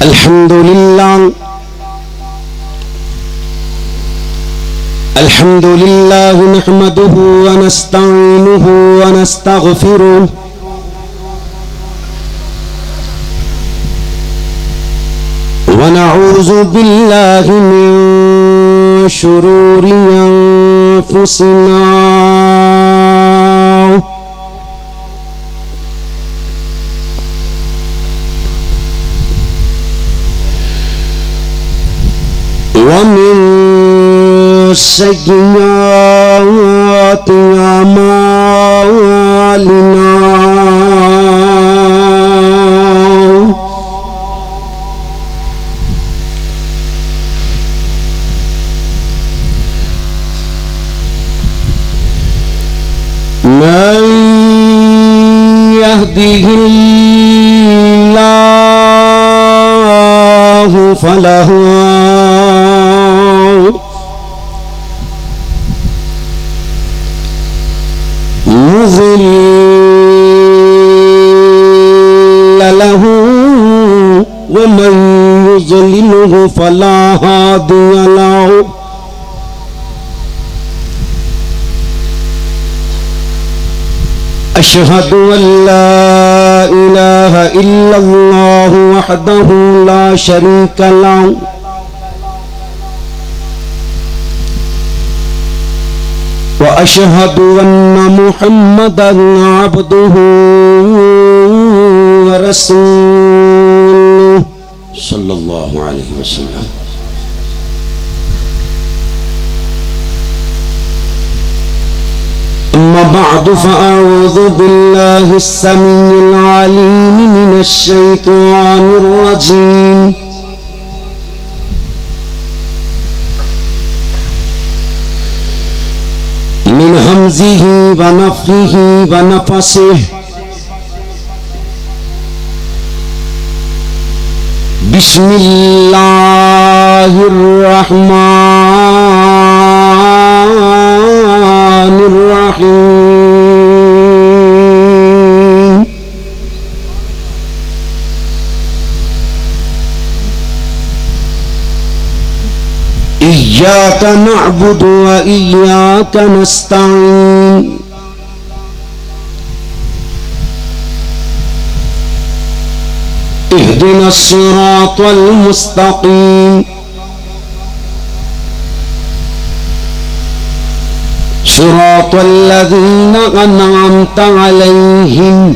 الحمد لله نحمده ونستعينه ونستغفره ونعوذ بالله من شرور أنفسنا ومن سيئات أعمالنا من يهده الله فله مضل له ومن يضلله فلا هادي له أشهد أن لا إله إلا الله وحده لا شريك له وأشهد أن محمدًا عبده ورسوله صلى الله عليه وسلم. أما بعد فأعوذ بالله السميع العليم من الشيطان الرجيم من همزه ونفخه ونفثه. بسم الله الرحمن الرحيم. إياك نعبد وإياك نستعين. اهدنا الصراط المستقيم صراط الذين أنعمت عليهم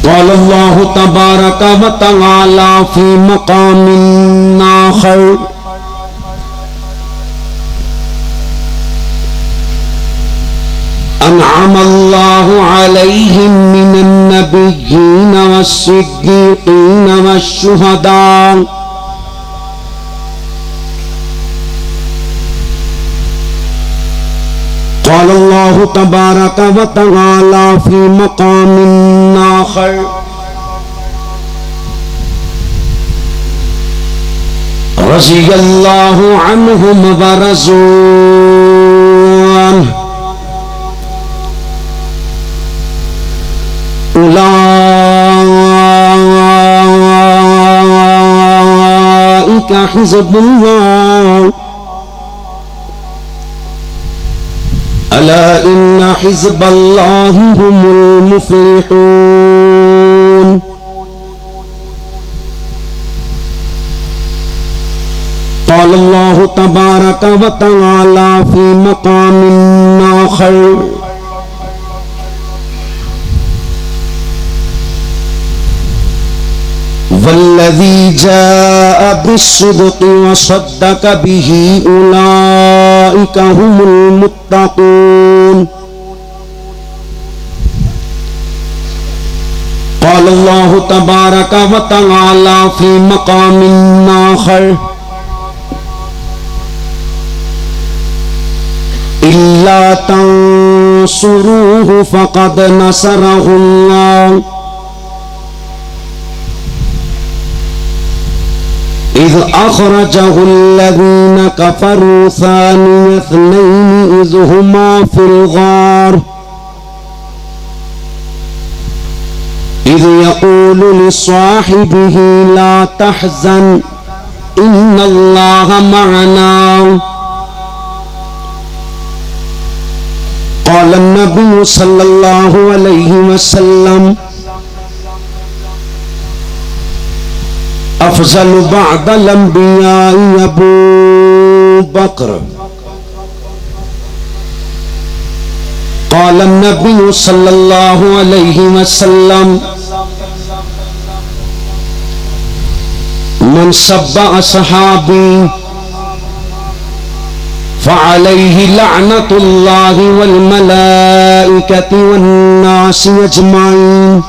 قال الله تبارك وتعالى في مقام آخر أنعم الله عليهم من النبيين والصديقين والشهداء قال الله تبارك وتعالى في مقام آخر رضي الله عنهم ورضوا عنه أولئك حزب الله ألا إن حزب الله هم المفلحون. قال الله تبارك وتعالى في مقام آخر والذي جاء بالصدق وصدق به أولئك هم المتقون. قال الله تبارك وتعالى في مقام آخر إلا تنصروه فقد نصره الله إذ أخرجه الذين كفروا ثاني اثنين إذ هما في الغار إذ يقول لصاحبه لا تحزن إن الله معنا قال النبي صلى الله عليه وسلم أفضل بعد الأنبياء أبو بكر قال النبي صلى الله عليه وسلم من سب أصحابي فعليه لعنة الله والملائكة والناس أجمعين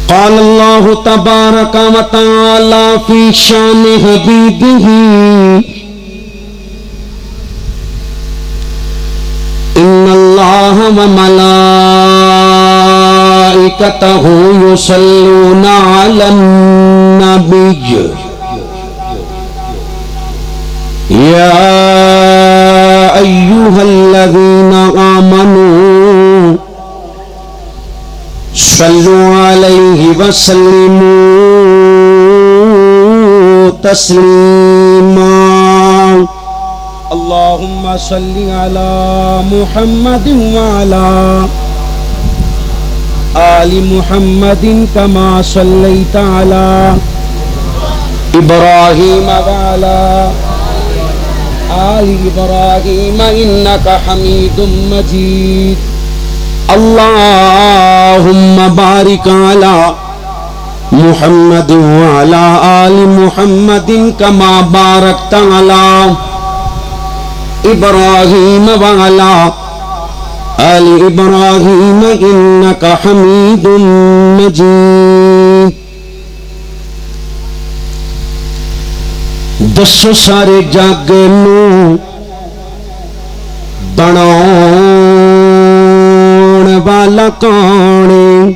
قال الله تبارك وتعالى في شان حبيبه إن الله وملائكته يصلون على النبي يا أيها الذين آمنوا صلوا عليه وسلموا تسليما اللهم صل على محمد وعلى آل محمد كما صليت على إبراهيم وعلى آل إبراهيم إنك حميد مجيد اللهم بارك على محمد وعلى آل محمد كما باركت على إبراهيم وعلى آل إبراهيم إنك حميد مجيد دسو سارے جگ نو بناؤن والا کون ہے؟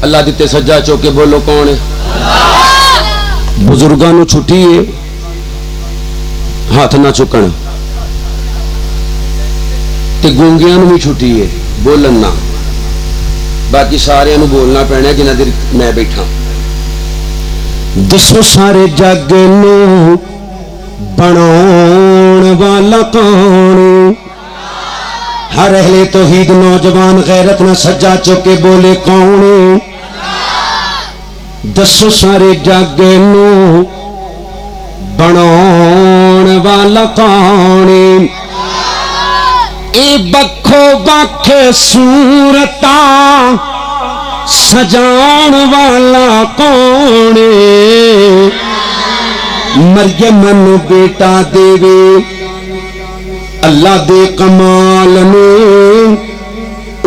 اللہ دیتے سجا چوکے بولو کون ہے؟ بزرگاں نو چھٹی ہے ہاتھ نہ چکن تے گونگیاں نو بھی چھٹی ہے بولن نہ باقی سارے نو بولنا پینا جنہ دیر میں بیٹھا دسو سارے جگ نو بناؤن والا کون ہر اہل توحید نوجوان غیرت نہ سجا چکے بولے کون دسو سارے جگ نو بناؤن والا کون اے بکھو بکھ صورتاں سجان والا کون مریم نو بیٹا دے اللہ دے کمال نے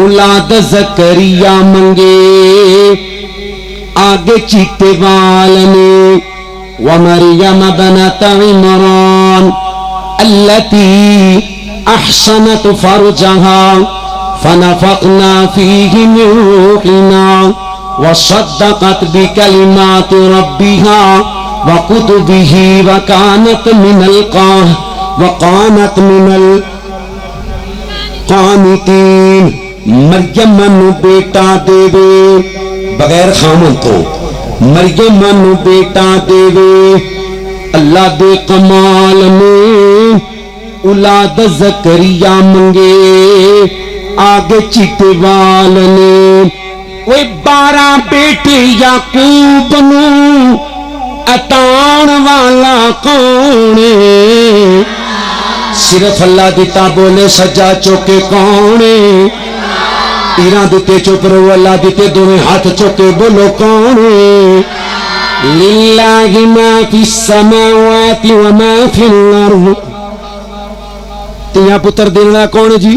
اولاد زکریا منگے آگے چیتے وال نے ومریم بنت عمران التي احسنت فرجها فنفقنا فيه من روحنا وصدقت بكلمات ربها وكتبه وكانت من القانتين مریم نو بیٹا دے بغیر خامن تو مریم نو بیٹا دے اللہ دے کمال میں اولاد زکریا منگے آگے چیتے وال نے وہ 12 بیٹے یعقوب نو اتان والا کون صرف اللہ دیتا بولے سجا چوکے کون ایران دیتے چپ رہو اللہ دیتے دونے ہاتھ چوکے بولو کون للہ ما فی السماوات وما فی الارض تیہاں پتر دینا کون جی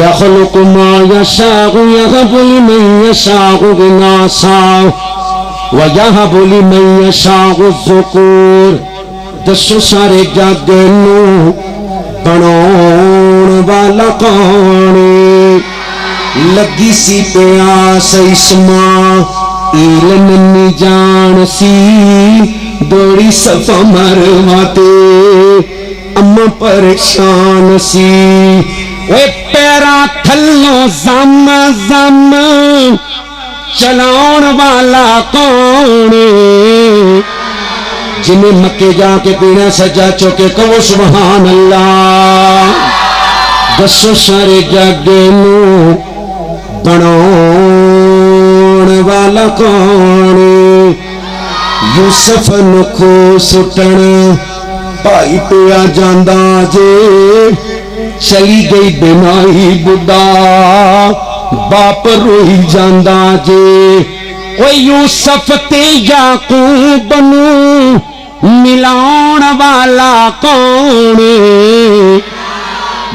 یخلق ما یشاء یہب لمن یشاء اناثا وَيَهَبُ لِمَن يَشَاءُ الذُّكُورَ دسو سارے جگ نو بناؤن والا کون لگی سی پیاس اسماعیل ننی جان سی دوڑی صفا مروا تے اما پریشان سی اوے پیراں تھلوں زم زم چلاؤن والا کون جنہیں مکے جا کے پینا سجا چوکے کہو سبحان اللہ دسو سارے جگ نو بناؤن والا کون یوسف نو کھو سٹن بھائی پیا جاندا جے چلی گئی بینائی بڑھا باپ روئی جاندا جے او یوسف تے یعقوب نو ملاؤن والا کون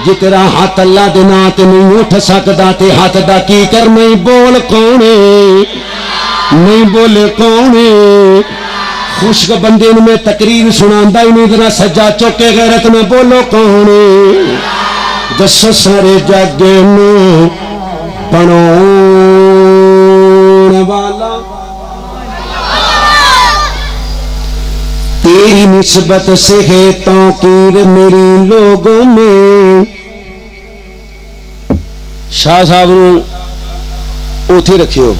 جے تیرا ہاتھ اللہ دے ناں تے نہیں اٹھ سکدا تے ہاتھ دا کی کر نہیں بول کون نہیں بولے کون خوشک بندے میں تقریر سناندا ہی نہیں ذرا سجا چوکے غیرت میں بولو کون دسو سارے جگ نو بناؤن والا تیری نسبت سے ہے توقیر میری لوگوں میں شاہ صاحب نو اوتھے رکھیو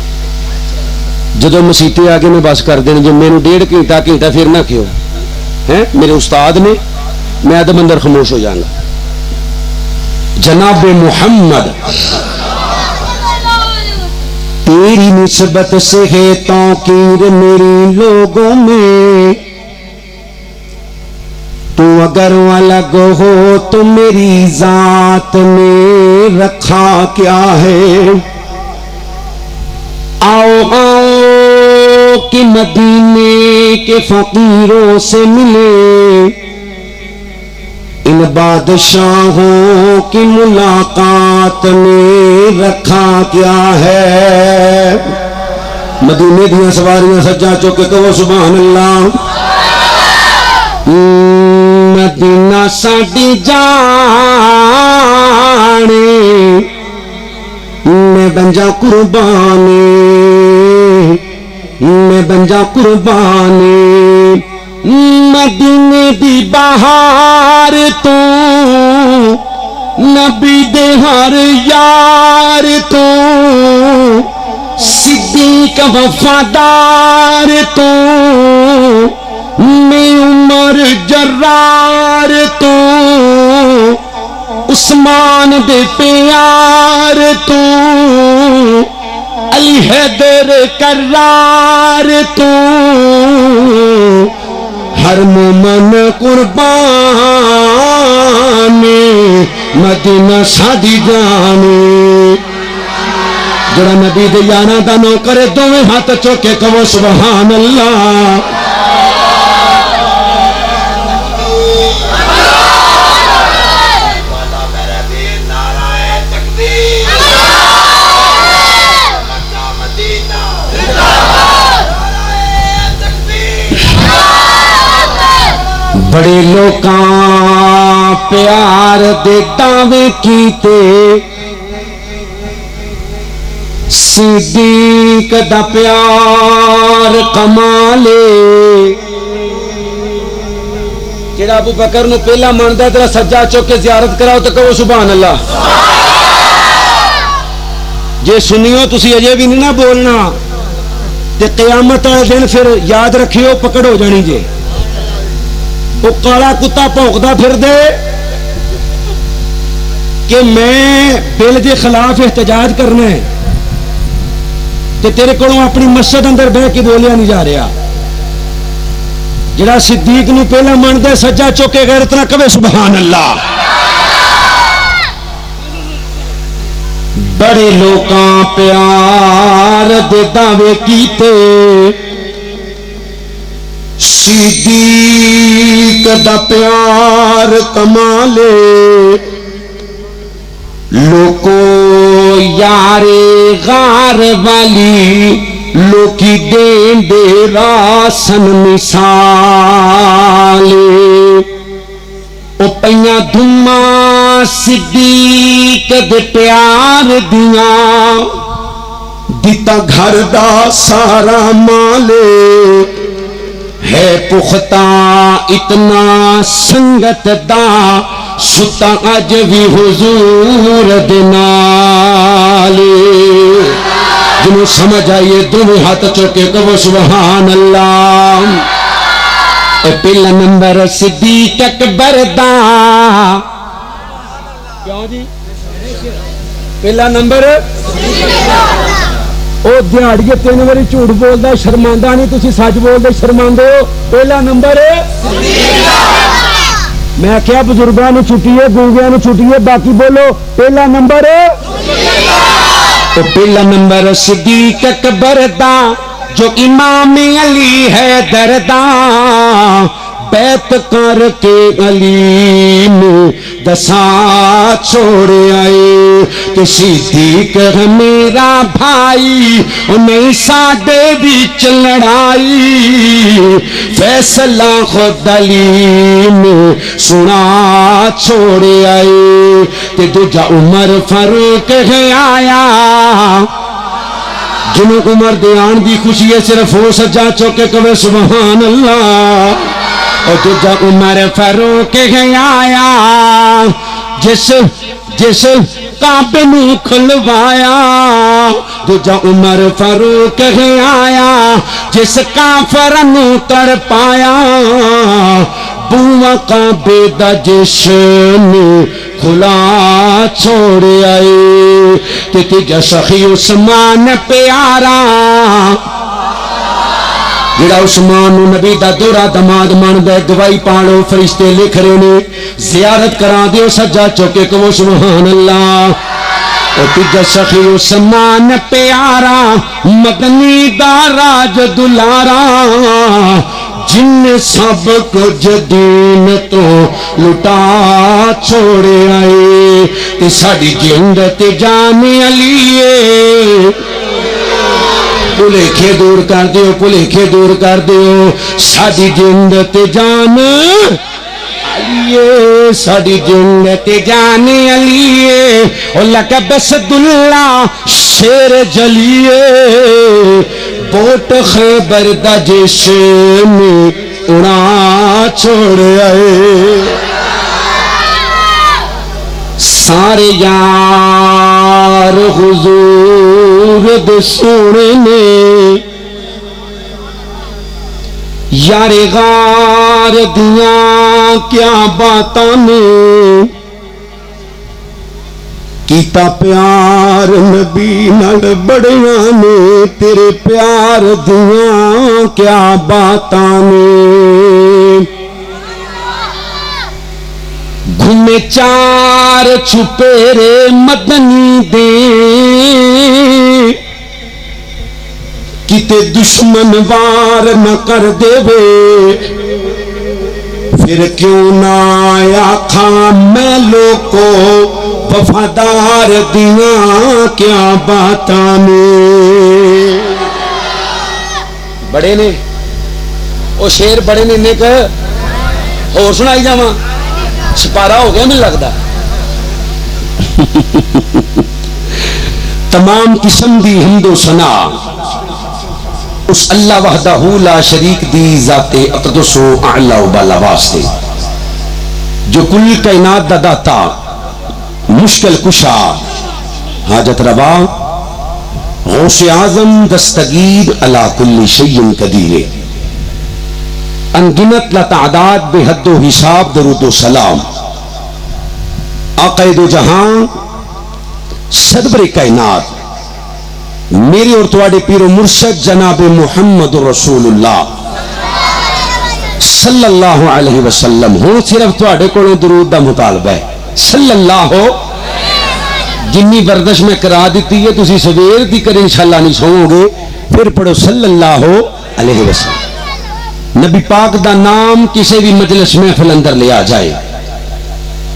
جدو مسیتے آگے میں بس کر دیں جو میرے 1.5 گھنٹہ پھر نہ کھیو ہیں میرے استاد نے میں ادب اندر خاموش ہو جاؤں گا جناب محمد تیری نسبت سے ہے توقیر میری لوگوں میں تو اگر الگ ہو تو میری ذات میں رکھا کیا ہے آؤ آؤ کہ مدینے کے فقیروں سے ملے ان بادشاہوں کی ملاقات میں رکھا کیا ہے مدینے دیا سواریاں سجا چوکے کہو سبحان اللہ مدینہ ساڈی جانے میں بنجا قربانی میں بنجا قربانی مدینے دی بہار تو نبی دے ہر یار تو صدیق وفادار تو میں عمر جرار تو عثمان دے پیار تو علی حیدر کرار تو ہر مومن قربان مدینہ ساڈی جانے جڑا نبی دے یاراں دا نو کرے دوویں ہاتھ چوکے کہو سبحان اللہ بڑے لوکاں پیار دے دعوے کیتے صدیق دا پیار کمالے جڑا ابو بکر نو پہلا مندا تیرا سجا چوکے زیارت کراؤ تو کہو سبحان اللہ جے سنیو تسی اجے بھی نہیں نہ بولنا تے قیامت والے دن پھر یاد رکھیو پکڑ ہو جانی جے وہ کالا کتا بھونکدا پھر دے کہ میں بل دے خلاف احتجاج کرنا ہے تے تیرے کولوں اپنی مسجد اندر بہ کے بولیا نہیں جا رہا جڑا صدیق نو پہلا مندا سجا چوکے غیرت نہ کہے سبحان اللہ بڑے لوکاں پیار دے دعوے کیتے صدیق دا پیار کمالے لوکو یارے غار والی لوکی دین دے راسن مثالے او پیاں دھما صدیق دے پیار دیاں دیتا گھر دا سارا مالے ہے پختہ اتنا سنگت دا ستا اج بھی حضور دے نال جنہوں سمجھ آئیے دونوں ہاتھ چوکے کہو سبحان اللہ پہلا نمبر صدیق اکبر دا کیوں جی پہلا نمبر او دیہڑیے 3 باری جھوٹ بولدا شرماندا نہیں تسی سچ بولدے شرماندے ہو پہلا نمبر میں کیا بزرگاں نوں چھٹی ہے گونگیاں نوں چھٹی ہے باقی بولو پہلا نمبر تو پہلا نمبر صدیق اکبر دا جو امام علی ہے دردا بیت کر کے علی میں دساں چھوڑ آئے کہ صدیق ہے میرا بھائی نہیں ساڈے وچ لڑائی فیصلہ خود علی میں سنا چھوڑ آئے کہ دوجا عمر فاروق ہے آیا جنہوں عمر دیان دی خوشی ہے صرف ہو سجا چوکے کبھے سبحان اللہ اور دوجا عمر فاروق ہے آیا جس کعبے نوں کھلوایا دوجا عمر فاروق ہے آیا جس کافر نوں تڑپایا بوا کعبے دا جس نے کھلا چھوڑ آئے کہ تیجا سخی عثمان پیارا جڑا عثمان نبی دا دورہ دماد مان دے گواہی پالو فرشتے لکھ رہے نے زیارت کرا دیو سجا چوکے کو سبحان اللہ اور تیجا سخی عثمان پیارا مدنی دا راج دلارا جن سب کچھ دین تو لٹا چھوڑے آئے تے ساڑی جند تے جان علیے پلیکھے دور کر دیو پلیکھے دور کر دیو ساڑی جند تے جان علیے ساڑی جند تے جان علیے اور لقب اسداللہ شیر جلیے بوٹ خیبر دا جس میں اڑا چھوڑ آئے سارے یار حضور دے سونے یار غار دیاں کیا باتاں نے کیتا پیار نبی نال بڑیاں نے تیرے پیار دیاں کیا باتاں نے گھومے چار چھپیرے مدنی دے کتے دشمن وار نہ کر دے وے پھر کیوں نہ آخاں میں لوگو وفادار دیاں کیا باتاں نے بڑے نے وہ شیر بڑے نے نک اور سنائی جاواں سپارہ ہو گیا مجھے لگتا تمام قسم دی حمد و ثنا اس اللہ وحدہ لا شریک دی ذات اقدس و اعلی و بالا واسطے جو کل کائنات دا داتا مشکل کشا حاجت روا غوث اعظم دستگیر علی کل شیء قدیر انگنت لتعداد بے حد و حساب درود و سلام آقا دو جہاں صدبر کائنات میرے اور تواڈے پیر و مرشد جناب محمد رسول اللہ صلی اللہ علیہ وسلم ہوں صرف تواڈے کولوں درود دا مطالبہ ہے صلی اللہ جنی وردش میں کرا دیتی ہے تسی سویر دی کریں انشاءاللہ نہیں سوؤ گے پھر پڑھو صلی اللہ علیہ وسلم نبی پاک دا نام کسی بھی مجلس محفل اندر لیا جائے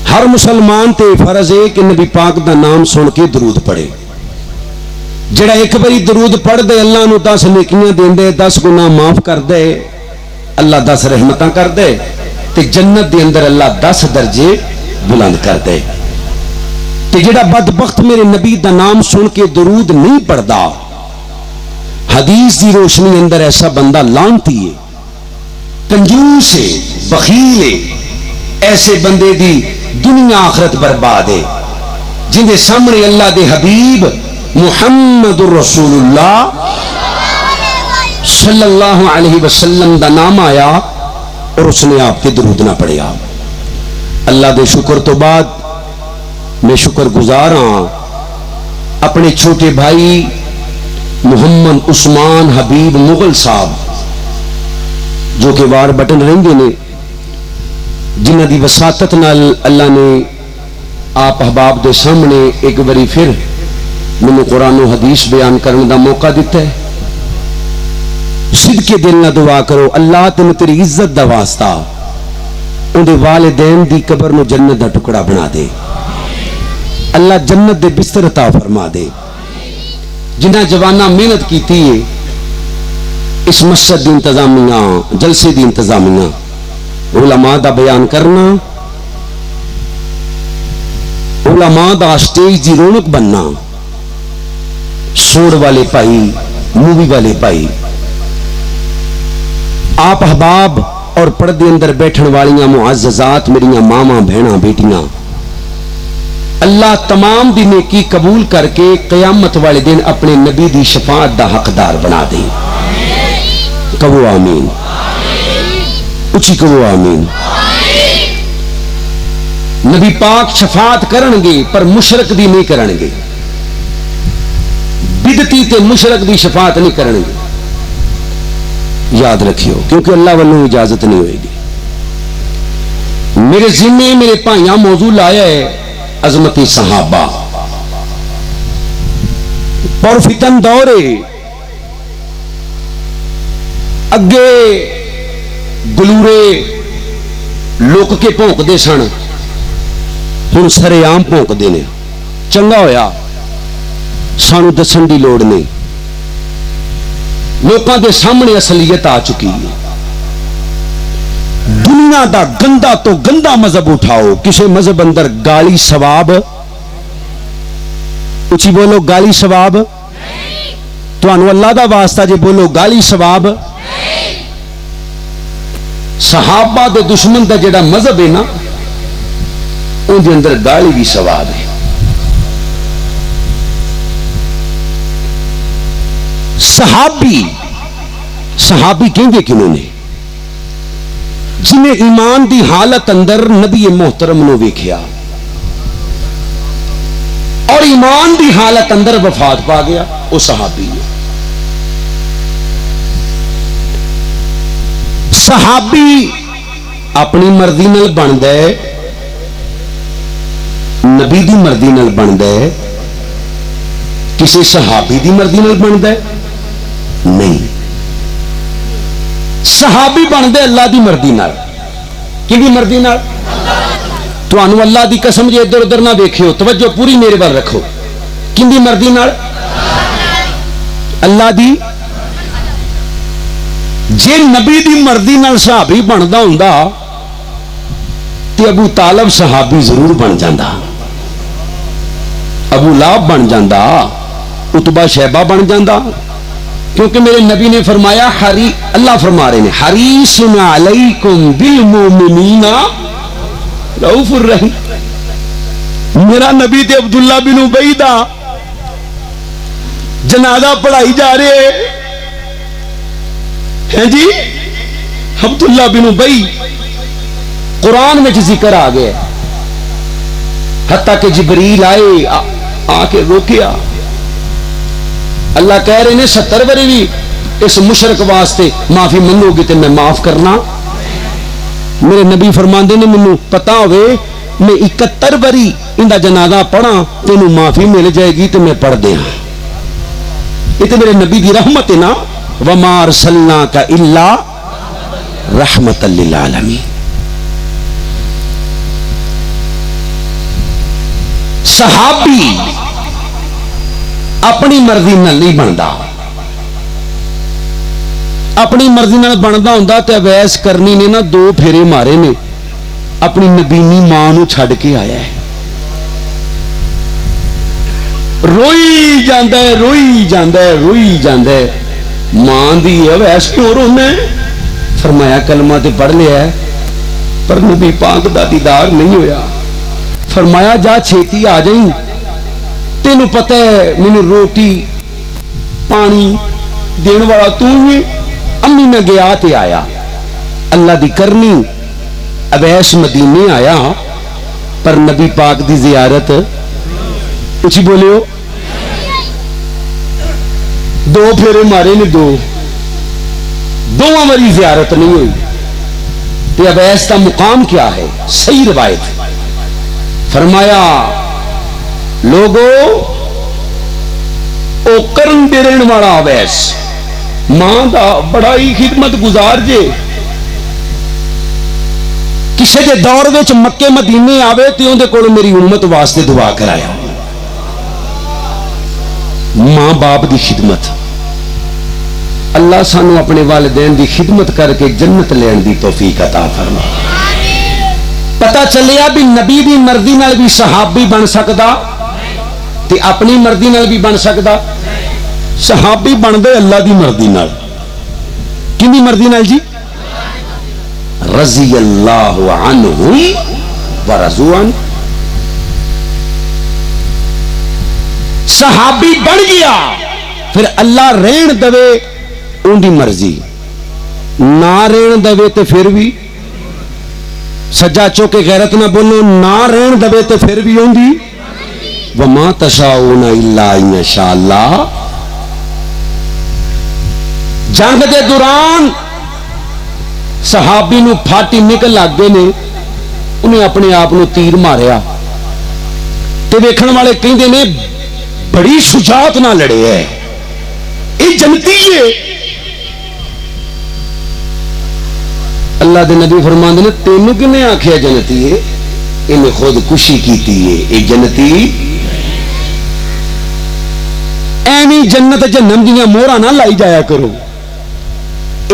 ہر مسلمان تے فرض ہے کہ نبی پاک دا نام سن کے درود پڑھے جڑا ایک باری درود پڑھ دے اللہ نو 10 نیکیاں دین دے 10 گناہ معاف کر دے اللہ 10 رحمتاں کر دے تے جنت دے اندر اللہ 10 درجے بلند کر دے تے جڑا بدبخت میرے نبی دا نام سن کے درود نہیں پڑھدا حدیث دی روشنی اندر ایسا بندہ لعنتی ہے کنجوس ہے، بخیل ہے، ایسے بندے دی دنیا آخرت برباد ہے جن دے سامنے اللہ دے حبیب محمد الرسول اللہ صلی اللہ علیہ وسلم دا نام آیا اور اس نے آپ کے درود نہ پڑھیا۔ اللہ دے شکر تو بعد میں شکر گزار ہاں اپنے چھوٹے بھائی محمد عثمان حبیب مغل صاحب جو کہ وار بٹن رہندے نے، جنہ دی وساطت نال اللہ نے آپ احباب دے سامنے ایک باری پھر مینوں قرآن و حدیث بیان کرنے دا موقع دیتا ہے۔ صدقے دل نہ دعا کرو اللہ تینوں تیری عزت دا واسطہ ان دے والدین دی قبر نو جنت دا ٹکڑا بنا دے، اللہ جنت دے بستر عطا فرما دے۔ جنہ جوانہ محنت کیتی ہے اس مسجد دی انتظامیہ، جلسے دی انتظامیہ، علماء دا بیان کرنا، علماء دا سٹیج دی رونق بننا، سوڑ والے پائی، مووی والے پائی، آپ احباب اور پردے اندر بیٹھن والیاں معززات میریاں ماما بہناں بیٹیاں، اللہ تمام دی نیکی قبول کر کے قیامت والے دن اپنے نبی دی شفاعت دا حقدار بنا دے۔ کہو آمین، اچھی کہو آمین۔ نبی پاک شفاعت کرن گے پر مشرک دی نہیں کرن گے، بدعتی تے مشرک دی شفاعت نہیں کرن گے، یاد رکھیو، کیونکہ اللہ والوں اجازت نہیں ہوئے گی۔ میرے ذمے میرے بھائیاں موضوع لایا ہے عظمتی صحابہ، پر فتن دورے اگے گلورے لوک کے پونک دے سن، ہن سرے عام پونک دے نے۔ چنگا ہویا سانو دسن دی لوڑ نہیں، لوکاں دے سامنے اصلیت آ چکی ہے۔ دنیا دا گندا تو گندا مذہب اٹھاؤ، کسی مذہب اندر گالی ثواب، اچھی بولو گالی ثواب، تانوں اللہ دا واسطہ جے بولو گالی ثواب۔ صحابہ دے دشمن دا جڑا مذہب ہے نا ان دے اندر گالی بھی ثواب ہے۔ صحابی کہیں گے کنہوں نے؟ جنہیں ایمان دی حالت اندر نبی محترم نو ویکھیا اور ایمان دی حالت اندر وفات پا گیا، وہ صحابی ہے۔ صحابی اپنی مرضی نال بندا ہے، نبی دی مرضی نال بندا ہے، کسی صحابی دی مرضی نال بندا ہے نہیں۔ صحابی بنتے اللہ دی مرضی نال، کی مرضی نال؟ تانوں اللہ دی قسم جے ادھر ادھر نہ ویکھیو، توجہ پوری میرے وال رکھو، کیندی مرضی نال؟ اللہ دی۔ جے نبی دی مرضی نال صحابی بندا ہوندا تے ابو طالب صحابی ضرور بن جاندا، ابو لہب بن جاندا، عتبہ شیبہ بن جاندا، کیونکہ میرے نبی نے فرمایا، اللہ فرما رہے ہیں حریص علیکم بالمؤمنین رؤوف الرحیم۔ میرا نبی تے عبداللہ بن ابی دا جنازہ پڑھائی جا رہے ہیں جی، عبداللہ بن ابی قرآن میں ذکر آ گیا، حتیٰ کہ جبریل آئے آ کے روکیا۔ اللہ کہہ رہے ہیں 70 بری بھی اس مشرک واسطے معافی منگو گی تو میں معاف کرنا۔ میرے نبی فرماندے نے مینوں پتا ہوئے میں 71 بری اندا جنازہ پڑھا تینوں معافی مل جائے گی تو میں پڑھ دیا۔ یہ تو میرے نبی دی رحمت ہے نا، وما ارسلناک الا رحمتا للعالمین۔ صحابی اپنی مرضی نال نہیں بنتا، اپنی مرضی نال بنتا ہوندا تے اویس کرنی نے نا 2 پھیرے مارے نے، اپنی نبینی ماں نو چھڈ کے آیا ہے، روئی جاندا ہے روئی جاندا ہے روئی جاندا ہے، ماں دی اویس کیوں رونا ہے؟ فرمایا کلمہ تے پڑھ لیا ہے پر نبی پاک دا دیدار نہیں ہویا. فرمایا جا چھیتی آ جائیں, تینوں پتہ ہے مینوں روٹی پانی دین والا تو ہی. امی میں گیا تے آیا, اللہ دی کرنی اویس مدینے آیا پر نبی پاک دی زیارت اچھی بولیو دو پھیرے مارے نے, دو مری زیارت نہیں ہوئی. تے اویس کا مقام کیا ہے؟ صحیح روایت فرمایا لوگو او کرن دے رہن والا اویس ماں دا بڑا ہی خدمت گزار جے. کسے دے دور وچ مکے مدینے آوے تے اون دے کول میری امت واسطے دعا کرایا. ماں باپ دی خدمت, اللہ سانو اپنے والدین دی خدمت کر کے جنت لین دی توفیق عطا فرما. پتا چلیا بھی نبی دی مرضی نال بھی صحابی بن سکدا تے اپنی مرضی نال بھی بن سکدا. صحابی بن دے اللہ دی مرضی نال. کن دی مرضی نال جی؟ رضی اللہ عنہم ورضوا عنہ. صحابی بن گیا پھر اللہ رہن دے ان دی مرضی, نہ رہن دے تے پھر بھی سجا چوکے غیرت نہ بولو, نہ رہن دے تے پھر بھی ان دی. وما تشاؤون الا ان یشاء اللہ. جنگ دے دوران صحابی نو پھاٹی نکل لگ گئے نے, انہیں اپنے آپ نو تیر ماریا تے ویکھن والے کہندے نے بڑی شجاعت نہ لڑے ہے, یہ جنتی ہے. اللہ دے نبی فرماندے نے تینوں کنے آکھیا جنتی ہے؟ انہیں خود کشی کیتی ہے, یہ جنتی. اینی جنت جہنم دیاں مورا نہ لائی جایا کرو,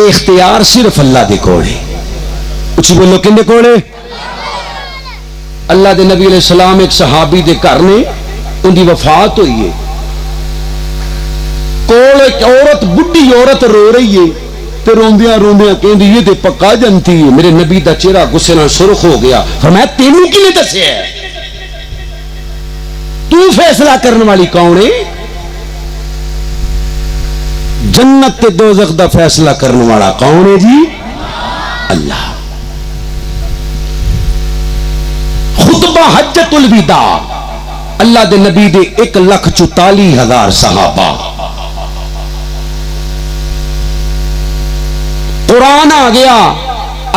اختیار صرف اللہ دے کول ہے. اچھی بولو کن دے کول ہے؟ اللہ دے نبی علیہ السلام ایک صحابی دے گھر نے ان دی وفات ہوئی ہے, کول ایک عورت بڈھی عورت رو رہی ہے تے روندیاں روندیاں کہندی یہ تے پکا جنتی ہے. میرے نبی دا چہرہ غصے نال سرخ ہو گیا. فرمایا تینوں کنے دسیا ہے؟ تو فیصلہ کرنے والی کون ہے؟ جنت تے دوزخ دا فیصلہ کرنے والا کون ہے جی؟ اللہ. خطبہ حجت الوداع, اللہ دے نبی دے 1,44,000 صحابہ. قرآن آ گیا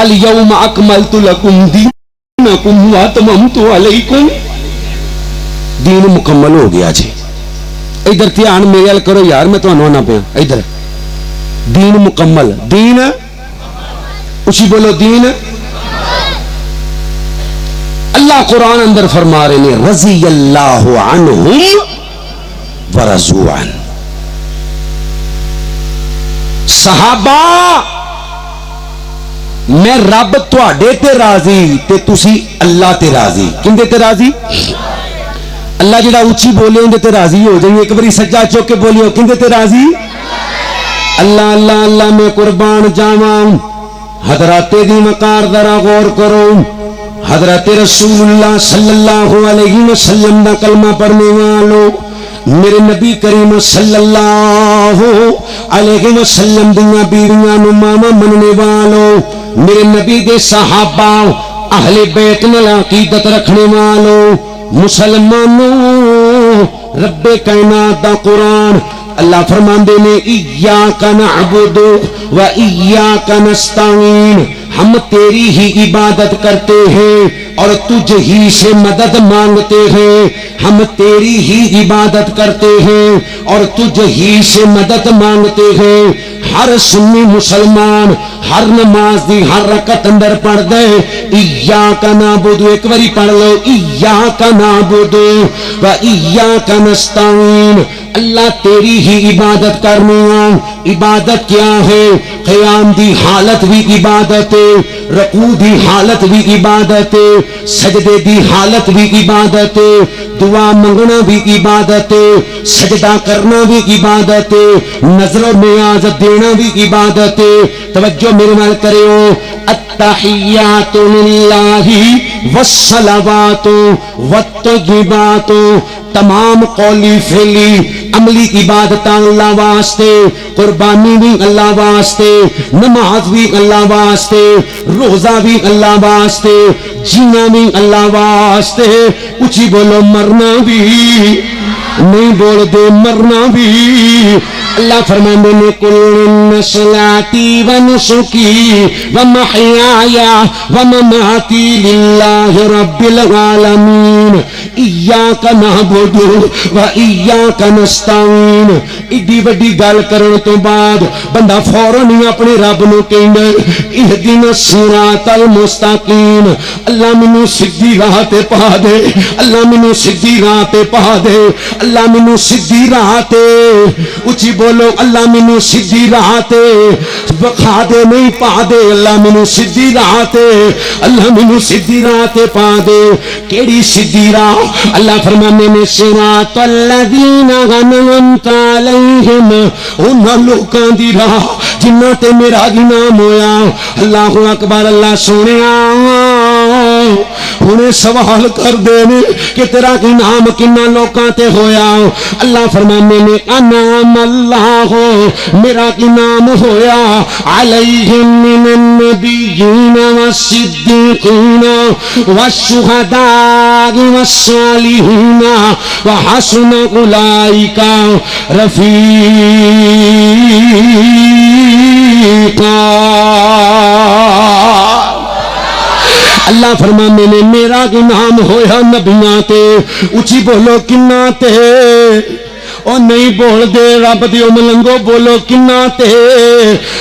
الیوم اکملت لکم دینکم واتممت علیکم. دین مکمل ہو گیا جی. ادھر دھیان میرے ال کرو یار, میں تمہیں آنا پیا. ادھر دین مکمل, دین اسی بولو دین. اللہ قرآن اندر فرما رہے نے رضی اللہ عنہم ورضوا عنہ. صحابہ میں رب تواڈے تے راضی تے تسی اللہ تے راضی. کندے تے راضی؟ اللہ جڑا اچھی بولے اندے تے راضی ہو جائیں. ایک باری سجا چوک کے بولیو کندے تے راضی؟ اللہ اللہ اللہ میں قربان جاواں. حضرات دی وقار ذرا غور کرو. حضرت رسول اللہ صلی اللہ علیہ وسلم دا کلمہ پڑھنے والو, میرے نبی کریم صلی اللہ علیہ وسلم دیاں بیویاں نو ماما مننے والو, میرے نبی دے صحابہ اہل بیت نال عقیدت رکھنے والو, مسلمانوں رب کائنات دا قرآن اللہ فرماندے نے ایاک نعبد و ایاک نستعین. ہم تیری ہی عبادت کرتے ہیں اور تجھ ہی سے مدد مانگتے ہیں. ہم تیری ہی عبادت کرتے ہیں اور تجھ ہی سے مدد مانگتے ہیں. ہر سنی مسلمان ہر نماز دی ہر رکعت اندر پڑھ دے ایاک نعبد. ایک باری پڑھ لو ایاک نعبد و ایاک نستعین. اللہ تیری ہی عبادت کرنی ہے۔ عبادت کیا ہے؟ قیام دی حالت بھی عبادت ہے، رکوع دی حالت بھی عبادت ہے، سجدے دی حالت بھی عبادت ہے، دعا منگنا بھی عبادت ہے، سجدہ کرنا بھی عبادت ہے، نظر و نیاز دینا بھی عبادت ہے۔ توجہ میرے نال کریو، التحیات للہ والصلوات والطیبات، تمام قولی فعلی عملی عبادت اللہ واسطے، قربانی بھی اللہ واسطے، نماز بھی اللہ واسطے، روزہ بھی اللہ واسطے، جینا بھی اللہ واسطے۔ اچھی بولو مرنا بھی، نہیں بول دے مرنا بھی۔ اللہ فرماندے نے کل صلاتی و نسکی و محیایا و مماتی للہ رب العالمین ایاک نعبد و ایاک نستعین۔ ایڈی وڈی گل کرن تو بعد بندہ فوراً ہی اپنے رب نو کہندا اہدنا الصراط المستقیم، اللہ مینوں سیدھی راہ تے پا دے، اللہ مینوں سیدھی راہ تے پا دے، اللہ مینوں سیدھی راہ تے، اچھی بولو اللہ مینوں سیدھی راہ تے بخا دے، نہیں پا دے، اللہ مینوں سیدھی راہ تے، اللہ مینوں سیدھی راہ تے پا دے۔ کیڑی سیدھی راہ؟ اللہ فرمانے میں صراط الذین انعمت علیہم، انہاں لوکاں دی راہ جنہاں تے میرا انعام ہویا۔ اللہ اکبر، اللہ سونیا انہیں سوال کر دینے کہ تیرا انعام کنہ لوکاں تے ہویا۔ اللہ فرمانے میں انعام اللہ میرا انعام ہویا علیہم من النبیین والصدیقین والشہداء والصالحین وحسن اولئک رفیقا۔ اللہ فرمانے نے میرا انعام ہویا نبیاں تے، اچھی بولو کنہ تے، او نہیں بول دے رب دیو ملنگو، بولو کنہ تے؟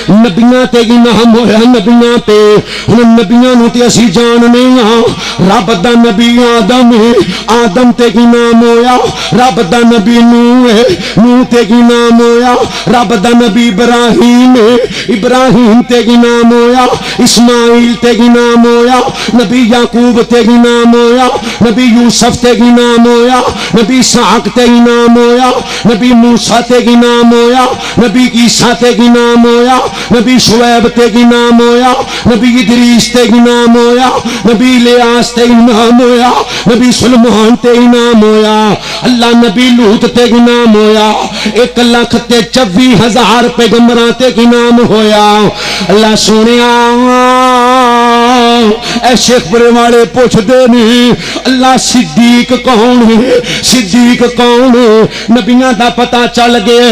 نبیاں تے انعام ہویا نبیاں تے۔ ہن نبیاں نو تے اسی جاننے ہاں، رب دا نبی آدم ہے، آدم تے انعام ہویا، رب دا نبی نوح ہے، نوح تے انعام ہویا، رب دا نبی ابراہیم ہے، ابراہیم تے انعام ہویا، اسماعیل تے انعام ہویا، نبی یعقوب تے انعام ہویا، نبی یوسف تے انعام ہویا، نبی اسحاق تے انعام ہویا، نبی موسیٰ تے انعام ہویا، نبی عیسیٰ تے انعام ہویا، نبی شعیب تے انعام ہویا، نبی ادریس تے انعام ہویا، نبی الیاس تے انعام ہویا، نبی سلیمان تے انعام ہویا، اللہ نبی لوط تے انعام ہویا، 1,24,000 پیغمبراں تے انعام ہویا۔ اللہ سونیا اے شیخ برے والے پوچھ دے نہیں اللہ صدیق کون ہے؟ صدیق کون ہے؟ نبیاں دا پتہ چل گیا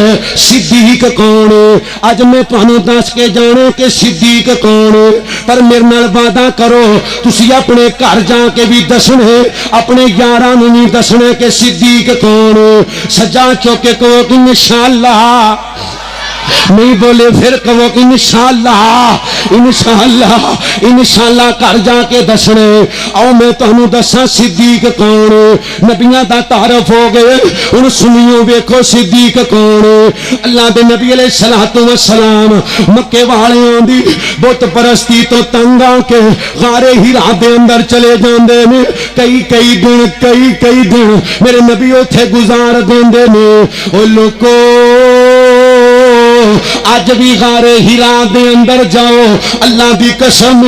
صدیق کون ہے۔ اج میں تانوں دس کے جانا کہ صدیق کون ہے، پر میرے نال وعدہ کرو تسی اپنے گھر جا کے بھی دسنے، اپنے یاراں نوں بھی دسنے کہ صدیق کون ہے۔ سجا چوکے کہو کہ انشاءاللہ، نہیں بولے پھر کہو انشاءاللہ، انشاءاللہ، انشاءاللہ گھر جا کے دسنے۔ آؤ میں تانوں دساں صدیق کون ہے۔ نبیاں دا تعارف ہو گئے، ہن سنیو ویکھو صدیق کون ہے۔ اللہ دے نبی علیہ الصلوۃ والسلام مکے والیاں دی بت پرستی تو تنگ آ کے غار ہرا دے اندر چلے جاندے نے، کئی دن میرے نبی اوتھے گزار دیندے نے۔ او لوکو آج بھی غار ہرا دے اندر جاؤ، اللہ دی قسم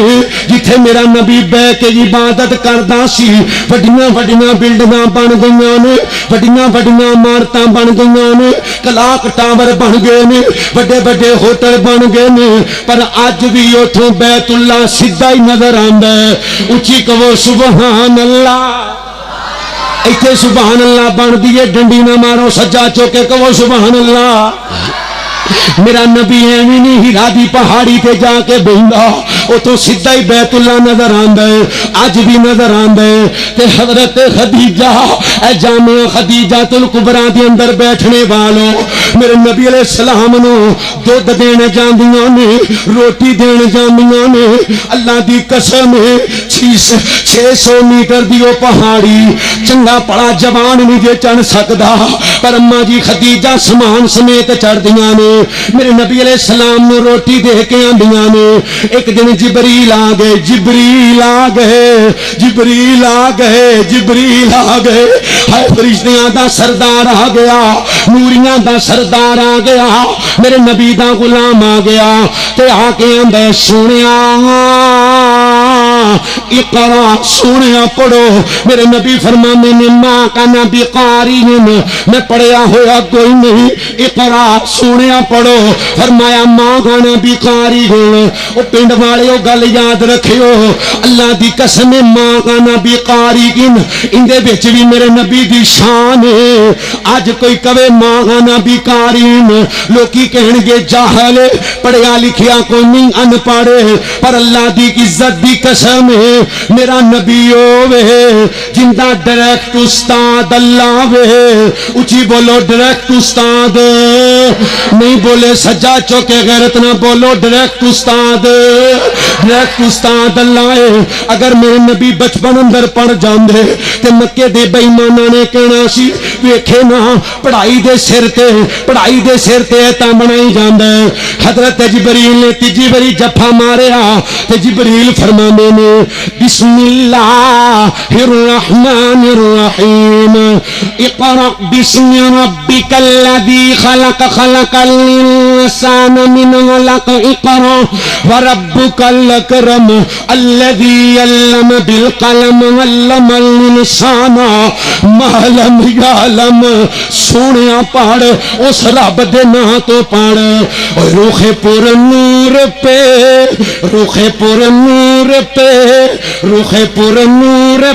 جتھے میرا نبی بہ کے عبادت کردا سی، وڈیاں وڈیاں بلڈنگاں بن گئیاں نے، وڈیاں وڈیاں عمارتاں بن گئیاں نے، کلاک ٹاور بن گئے نے، بڑے بڑے ہوٹل بن گئے نے، پر اج بھی اوتھوں بیت اللہ سیدھا ہی نظر آندا ہے۔ اچھی کہو سبحان اللہ۔ ایتھے سبحان اللہ بن دیے ڈنڈی نہ مارو، سجا چوکے کہو سبحان اللہ۔ میرا نبی ایویں نہیں ہیرا دی پہاڑی تے جا کے بہندا اتوں سیدھا ہی بیت اللہ نظر آندا ہے اج بھی نظر آندا ہے تے حضرت خدیجہ اے جامع خدیجہ الکبریٰ دے اندر بیٹھنے والوں میرے نبی علیہ السلام نو دودھ دینے جاندیاں نے روٹی دینے جاندیاں نے اللہ دی قسم 600 میٹر دی او پہاڑی چنگا پڑا جوان نہیں جے چڑھ سکدا پر اماں جی خدیجہ سامان سمیت چڑھ دیاں نے میرے نبی علیہ السلام نو روٹی دے کے آندیاں نے ایک دن جبریل آ گئے جبریل آ گئے ہائے فرشتیاں دا سردار آ گیا نوریاں دا سردار آ گیا میرے نبی دا غلام آ گیا تے آ کے آندے سونیا اقرا سونیا پڑھو میرے نبی فرمانے نے ماں کا نبی قاری میں پڑھیا ہوا کوئی نہیں اقرا سونیا پڑھو فرمایا ماں کا نبی قاری وہ پنڈ والے وہ گل یاد رکھیو اللہ دی قسم ماں کا نبی قاری اندے وچ بھی میرے نبی دی شان ہے اج کوئی کہے ماں کا نبی قاری لوکی کہن گے جاہل پڑھیا لکھیا کوئی نہیں ان پڑھے پر اللہ دی عزت دی قسم ہے میرا نبی ہوے جندا ڈائریکٹ استاد اللہ وے اونچی بولو ڈائریکٹ استاد نہیں بولے سجا چوکے غیرت نہ بولو ڈائریکٹ استاد اللہ ہے اگر میرے نبی بچپن اندر پڑھ جاندے تے مکے دے بے ایماناں نے کہنا سی ویکھے نا پڑھائی دے سر تے تا بنائی جاندا ہے حضرت جبریل نے تیجی باری جفا ماریا تے جبریل فرمانے نے بسم اللہ الرحمن الرحیم اقرأ بسم ربک الذی خلق الانسان من علق اقرأ وربک الاکرم الذی علم بالقلم علم الانسان ما لم یعلم سونیا پڑھ اس رب دے نام تو پڑھ روح پر نور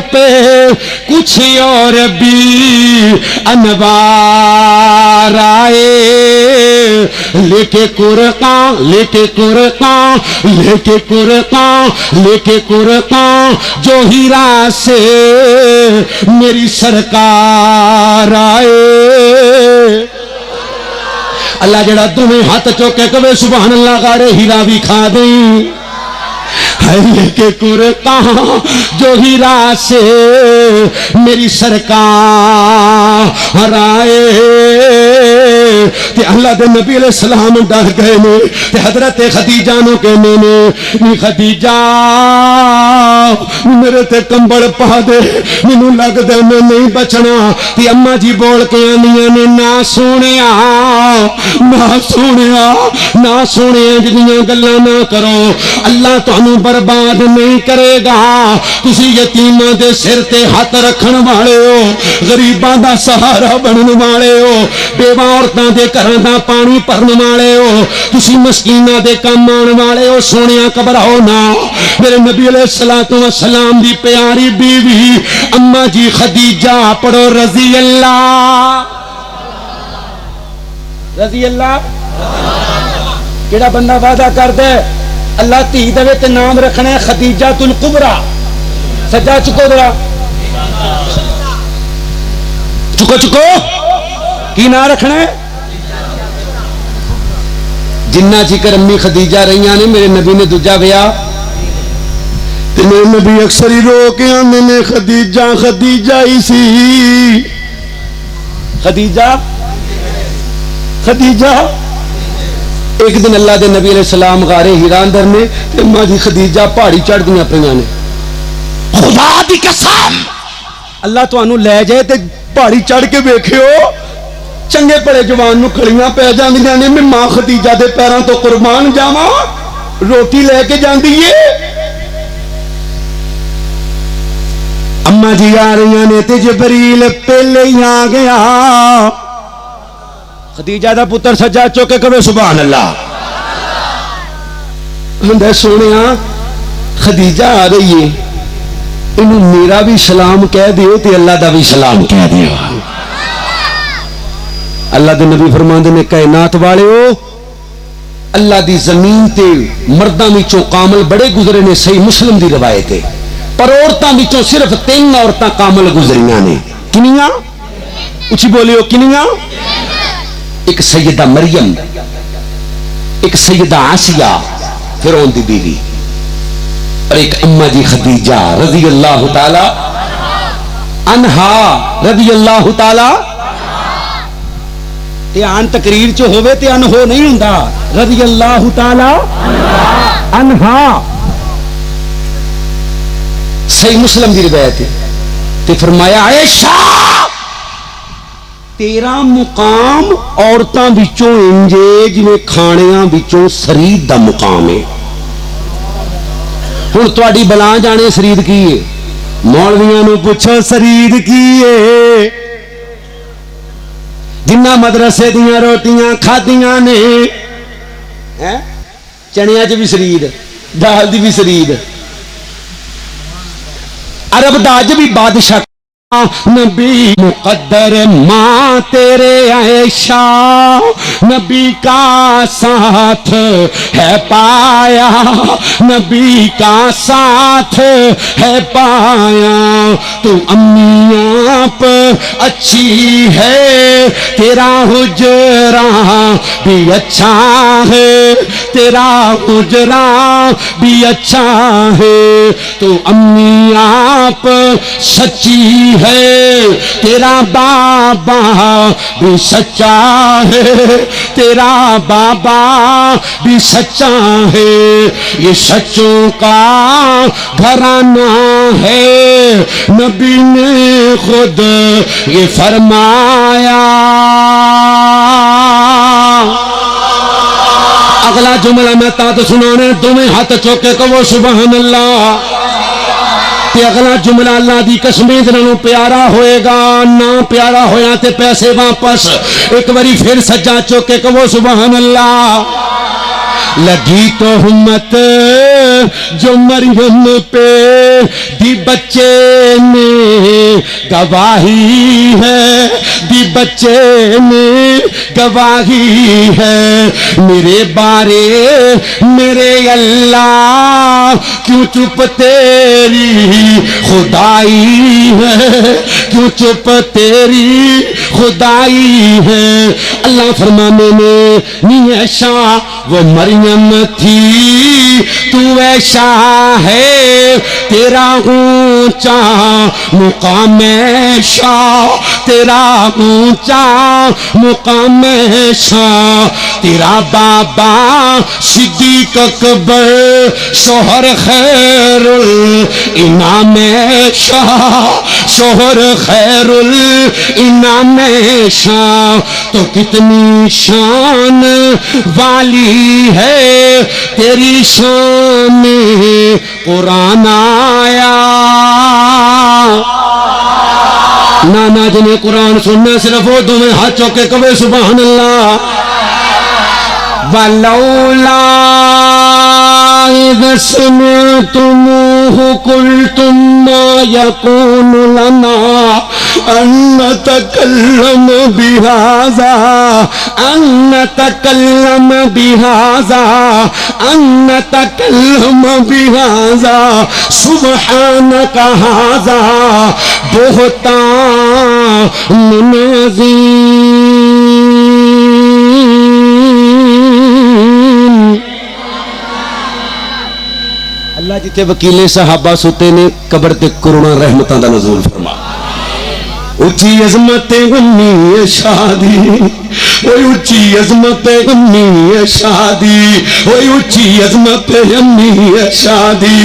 پہ کچھ اور بھی انوار آئے لے کے قرآن جو ہیرا سے میری سرکار آئے اللہ جڑا تمہیں ہاتھ چوکے کبے سبحان اللہ غارے ہیرا بھی کھا دیں لے کے قرآن جو ہیرا سے میری سرکار آئے تے اللہ دے نبی علیہ السلام ڈر گئے نے تے حضرت خدیجہ نو کہنے نے نی خدیجہ میرے تے کمبل پا دے مینوں لگ دے میں نہیں بچنا تے اماں جی بول کے آنیاں نے نہ سونیا جنیاں گلاں نہ کرو اللہ تانوں برباد نہیں کرے گا تسی یتیماں دے سر تے ہاتھ رکھن والے ہو غریباں دا سہارا بنن والے ہو بیواں عورتاں دے گھراں دا پانی بھرن والے ہو تسی مسکیناں دے کام آن والے ہو سونیا گھبراؤ نہ میرے نبی علیہ الصلوۃ والسلام دی پیاری بیوی اماں جی خدیجہ پڑھو رضی اللہ کیڑا بندہ وعدہ کردا ہے اللہ تھی دے تے نام رکھنا ہے خدیجہ الکبریٰ سجا چکو ذرا چکو کی نام رکھنا ہے جنہ چکر امی خدیجہ رہیاں نے میرے نبی نے دوجا ویا تے میرے نبی اکثر ہی رو کے آندے نے خدیجہ ہی سی خدیجہ ایک دن اللہ دے نبی علیہ السلام غارے ہیرا اندر نے تے ماں جی خدیجہ پہاڑی چڑھ دیاں پئیاں نے خدا دی قسم اللہ تانوں لے جائے تے پہاڑی چڑھ کے ویکھیو چنگے پڑے جوان نو کھڑیاں پہ جاندیاں نے میں ماں خدیجہ دے پیراں تو قربان جاواں روٹی لے کے جاندی ہے اماں جی آ رہی نے تے جبریل پہلے ہی آ گیا خدیجہ دا پتر سجا چوکے کبے سبحان اللہ ہندے سونیا خدیجہ آ رہی ہے انہوں میرا بھی سلام کہہ دیو تے اللہ دا بھی سلام کہہ دیو اللہ دے نبی فرماندے نے کائنات والے ہو اللہ دی زمین تے مرداں وچوں کامل بڑے گزرے نے، صحیح مسلم دی روایت ہے، پر عورتاں وچوں صرف 3 عورتاں کامل گزریاں نے. کنیاں؟ اچھی بولیو کنیاں؟ ایک سیدہ مریم، ایک سیدہ آسیہ فرعون دی بیوی، اور ایک اماں جی خدیجہ رضی اللہ تعالی عنہا رضی اللہ تعالی. آن تقریر چ ہوئے تے ان ہو نہیں ہوندا، رضی اللہ تعالی عنہا. صحیح مسلم دی روایت ہے تے فرمایا عائشہ تیرا مقام عورتاں وچوں انجے جویں کھانیاں وچوں سرید دا مقام ہے. ہن تواڈی بلا جانے سرید کی ہے، مولویاں نو پوچھو سرید کی ہے. جنہ مدرسے دیاں روٹیاں کھادیاں نے، چنیا چ بھی سرید، دال دی بھی سرید، عرب دا اج بھی بادشاہ نبی مقدر ماں تیرے عائشہ نبی کا ساتھ ہے پایا، نبی کا ساتھ ہے پایا. تو امی آپ اچھی ہے، تیرا حجرا بھی اچھا ہے، تیرا حجرا بھی اچھا ہے. تو امی آپ سچی ہے، تیرا بابا بھی سچا ہے، تیرا بابا بھی سچا ہے. یہ سچوں کا گھرانہ ہے، نبی نے خود یہ فرمایا. اگلا جملہ میں تات سنانے، تمہیں ہاتھ چوکے کہو سبحان اللہ. اگلا جملہ اللہ دی قسمیں جنہوں پیارا ہوئے گا، نہ پیارا ہویا تے پیسے واپس. ایک باری پھر سجا چوکے کہو سبحان اللہ. لگی تو ہمت جو مریم پہ دی بچے نے گواہی ہے، دی بچے نے گواہی ہے. میرے بارے میرے اللہ کیوں چپ تیری خدائی ہے، کیوں چپ تیری خدائی ہے. اللہ فرمانے میں نہیں ایشا وہ مریم تھی، تو ایشا ہے، تیرا اونچا مقام ایشا، تیرا اونچا مقام ایشا. تیرا بابا صدیق اکبر شوہر خیر الانام ایشا، شوہر خیر الانام ایشا. تو کتنی شان والی ہے تیری شان میں قرآن آیا. نانا جنہیں قرآن سننا صرف وہ دو میں ہاتھ چوکے کبھی سبحان اللہ. وَلَوْلَا إِذْ سَمِعْتُمُوهُ قُلْتُمْ مَا يَكُونُ لَنَا أَن نَّتَكَلَّمَ بِهَذَا أَن نَّتَكَلَّمَ بِهَذَا أَن نَّتَكَلَّمَ بِهَذَا سُبْحَانَكَ هَذَا بُهْتَانٌ عَظِيمٌ. اللہ جتے وکیلے صحابہ ستے نے قبر تے کروڑا رحمتاں دا نزول فرما. اچھی عظمت غنی شادی، اوہ اچھی عظمت غنی شادی، اوہ اچھی عظمت غنی شادی،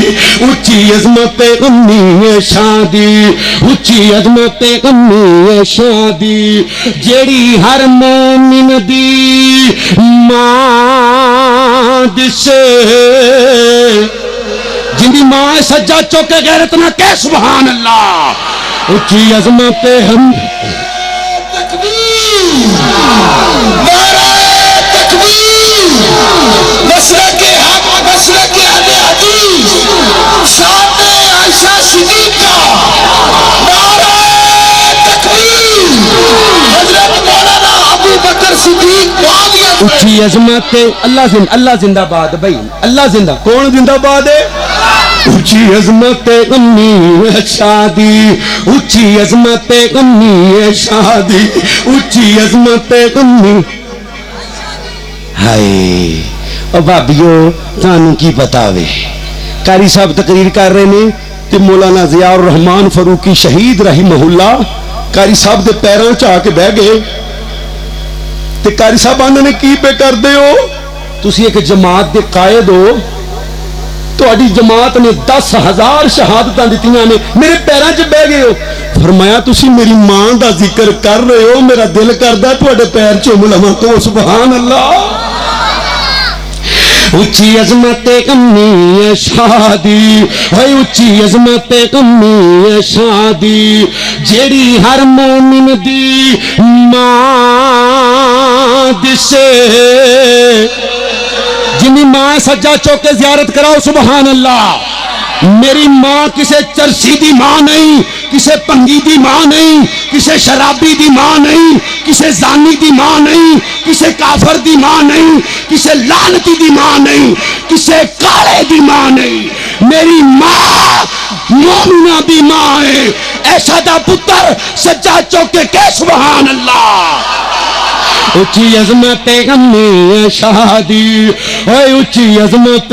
اچھی عظمت غنی شادی، اچھی عظمت غنی شادی. جیڑی ہر مومن دی ماں دسے، جن دی ماں سجا چوکے غیرت نہ کہ سبحان اللہ. اچھی عظمت ہم تکبیر، نعرہ تکبیر، مسلک حق، مسلک اہل حدیث، ساتھ عائشہ صدیقہ، نعرہ تکبیر. حضرت مولانا ابو بکر صدیق معاویہ اچھی عظمت اللہ زندہ باد بھائی اللہ زندہ کون زندہ باد ہے اچھی عظمت امی شادی اچھی عظمت امی شادی اچھی عظمت امی ہائے او بھابیو تانوں کی بتاوے قاری صاحب تقریر کر رہے نے تے مولانا ضیاء الرحمان فاروقی شہید رحمہ اللہ قاری صاحب دے پیراں چ آ کے بہ گئے تے قاری صاحب آنے نے کی پہ کر دے ہو تسی ایک جماعت دے قائد ہو تہاڈی جماعت نے 10,000 شہادتاں دتیاں نے میرے پیراں چ بہ گئے ہو فرمایا تسی میری ماں دا ذکر کر رہے ہو میرا دل کردا تہاڈے پیر چوم لواں تو سبحان اللہ اچھی عظمت امی شادی ہوئی اچھی عظمت امی شادی جیڑی ہر مومن دی ماں دسے جنی ماں سجا چوکے زیارت کراؤ سبحان اللہ میری ماں کسے چرسی دی ماں نہیں کسے پنگی دی ماں نہیں کسے شرابی دی ماں نہیں کسے زانی دی ماں نہیں کسے کافر دی ماں نہیں کسے لعنتی دی ماں نہیں کسے کالے دی ماں نہیں میری ماں مومنہ دی ماں ہے ایسا دا پتر سجا چوکے کہ سبحان اللہ اچھی عظمت امی شادی اے اچھی عظمت